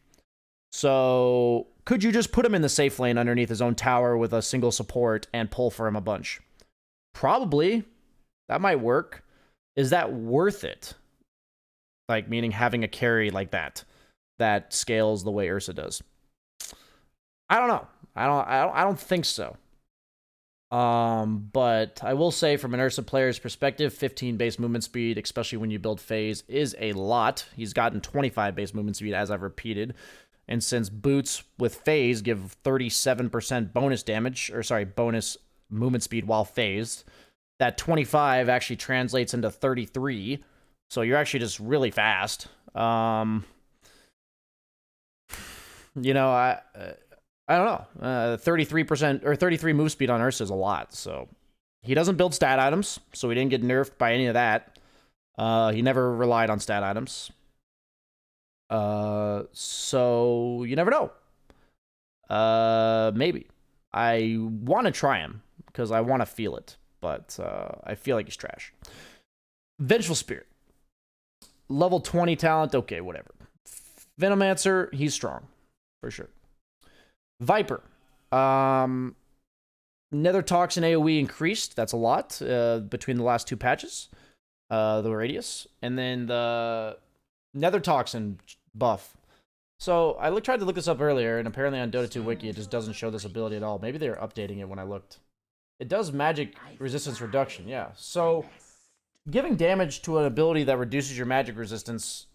So could you just put him in the safe lane underneath his own tower with a single support and pull for him a bunch? Probably. That might work. Is that worth it? Like, meaning having a carry like that scales the way Ursa does. I don't know. I don't think so. But I will say from an Ursa player's perspective, 15 base movement speed, especially when you build phase, is a lot. He's gotten 25 base movement speed, as I've repeated. And since boots with phase give 37% bonus damage, or sorry, bonus movement speed while phased, that 25 actually translates into 33. So you're actually just really fast. You know, I don't know. 33% or 33 move speed on Ursa is a lot. So he doesn't build stat items, so he didn't get nerfed by any of that. He never relied on stat items. So you never know. Maybe. I want to try him because I want to feel it, but I feel like he's trash. Vengeful Spirit. Level 20 talent, okay, whatever. Venomancer, he's strong, for sure. Viper. Nether Toxin AoE increased, that's a lot, between the last 2 patches. The radius. And then the Nether Toxin buff. So, I tried to look this up earlier, and apparently on Dota 2 Wiki, it just doesn't show this ability at all. Maybe they're updating it when I looked. It does magic resistance reduction, yeah. So, giving damage to an ability that reduces your magic resistance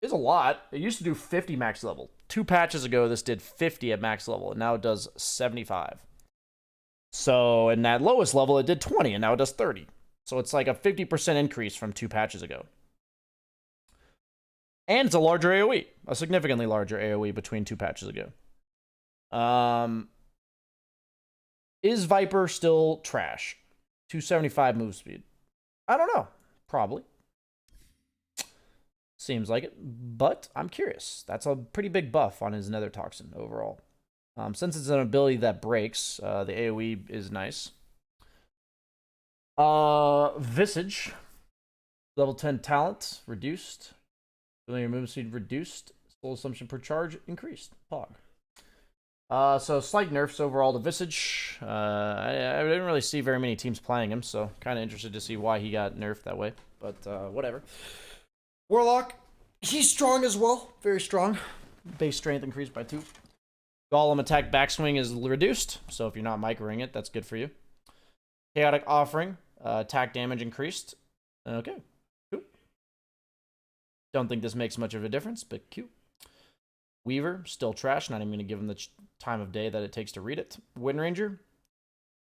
is a lot. It used to do 50 max level. 2 patches ago, this did 50 at max level, and now it does 75. So, in that lowest level, it did 20, and now it does 30. So, it's like a 50% increase from 2 patches ago. And it's a larger AoE. A significantly larger AoE between 2 patches ago. Is Viper still trash? 275 move speed. I don't know. Probably. Seems like it. But I'm curious. That's a pretty big buff on his Nether Toxin overall. Since it's an ability that breaks, the AoE is nice. Visage. Level 10 talent. Reduced. Familiar movement speed reduced. Soul assumption per charge increased. Pog. So slight nerfs overall to Visage. I didn't really see very many teams playing him, so kind of interested to see why he got nerfed that way. But whatever. Warlock, he's strong as well. Very strong. Base strength increased by 2. Golem attack backswing is reduced, so if you're not microing it, that's good for you. Chaotic Offering, attack damage increased. Okay, cool. Don't think this makes much of a difference, but cute. Weaver, still trash. Not even going to give him the time of day that it takes to read it. Wind Ranger,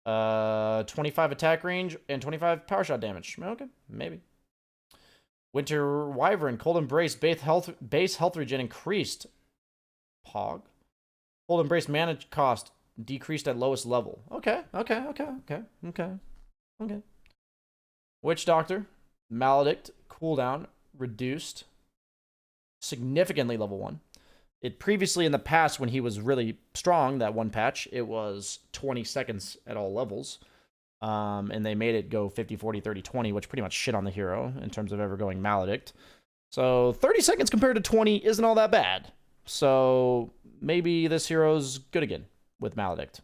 25 attack range and 25 power shot damage. Okay, maybe. Winter Wyvern, Cold Embrace, base health regen increased. Pog. Cold Embrace mana cost decreased at lowest level. Okay. Witch Doctor, Maledict, cooldown reduced significantly level 1. It previously in the past when he was really strong, that one patch, it was 20 seconds at all levels. And they made it go 50, 40, 30, 20, which pretty much shit on the hero in terms of ever going Maledict. So 30 seconds compared to 20 isn't all that bad. So maybe this hero's good again with Maledict.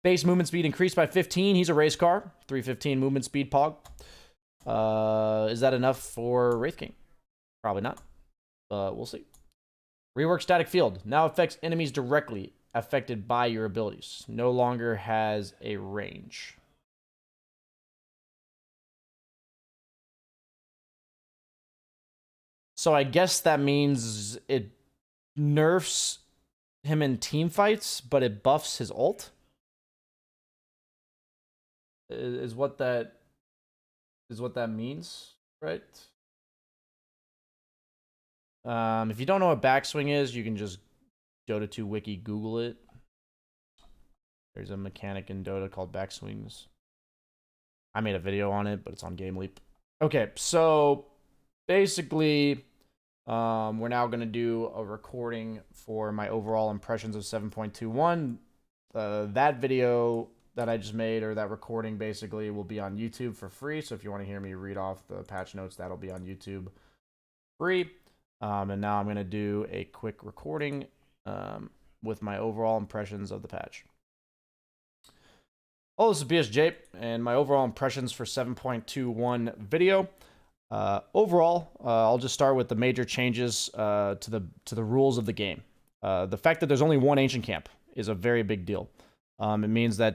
Base movement speed increased by 15. He's a race car. 315 movement speed, Pog. Is that enough for Wraith King? Probably not. But we'll see. Rework static field. Now affects enemies directly affected by your abilities. No longer has a range. So I guess that means it nerfs him in team fights, but it buffs his ult? Is what that means, right? If you don't know what backswing is, you can just Dota 2 wiki, Google it. There's a mechanic in Dota called backswings. I made a video on it, but it's on Game Leap. Okay, so basically, we're now going to do a recording for my overall impressions of 7.21. That video that I just made, or that recording, basically will be on YouTube for free. So if you want to hear me read off the patch notes, that'll be on YouTube free. And now I'm going to do a quick recording with my overall impressions of the patch. Oh, this is BSJ, and my overall impressions for 7.21 video. Overall, I'll just start with the major changes to the rules of the game. The fact that there's only one ancient camp is a very big deal. It means that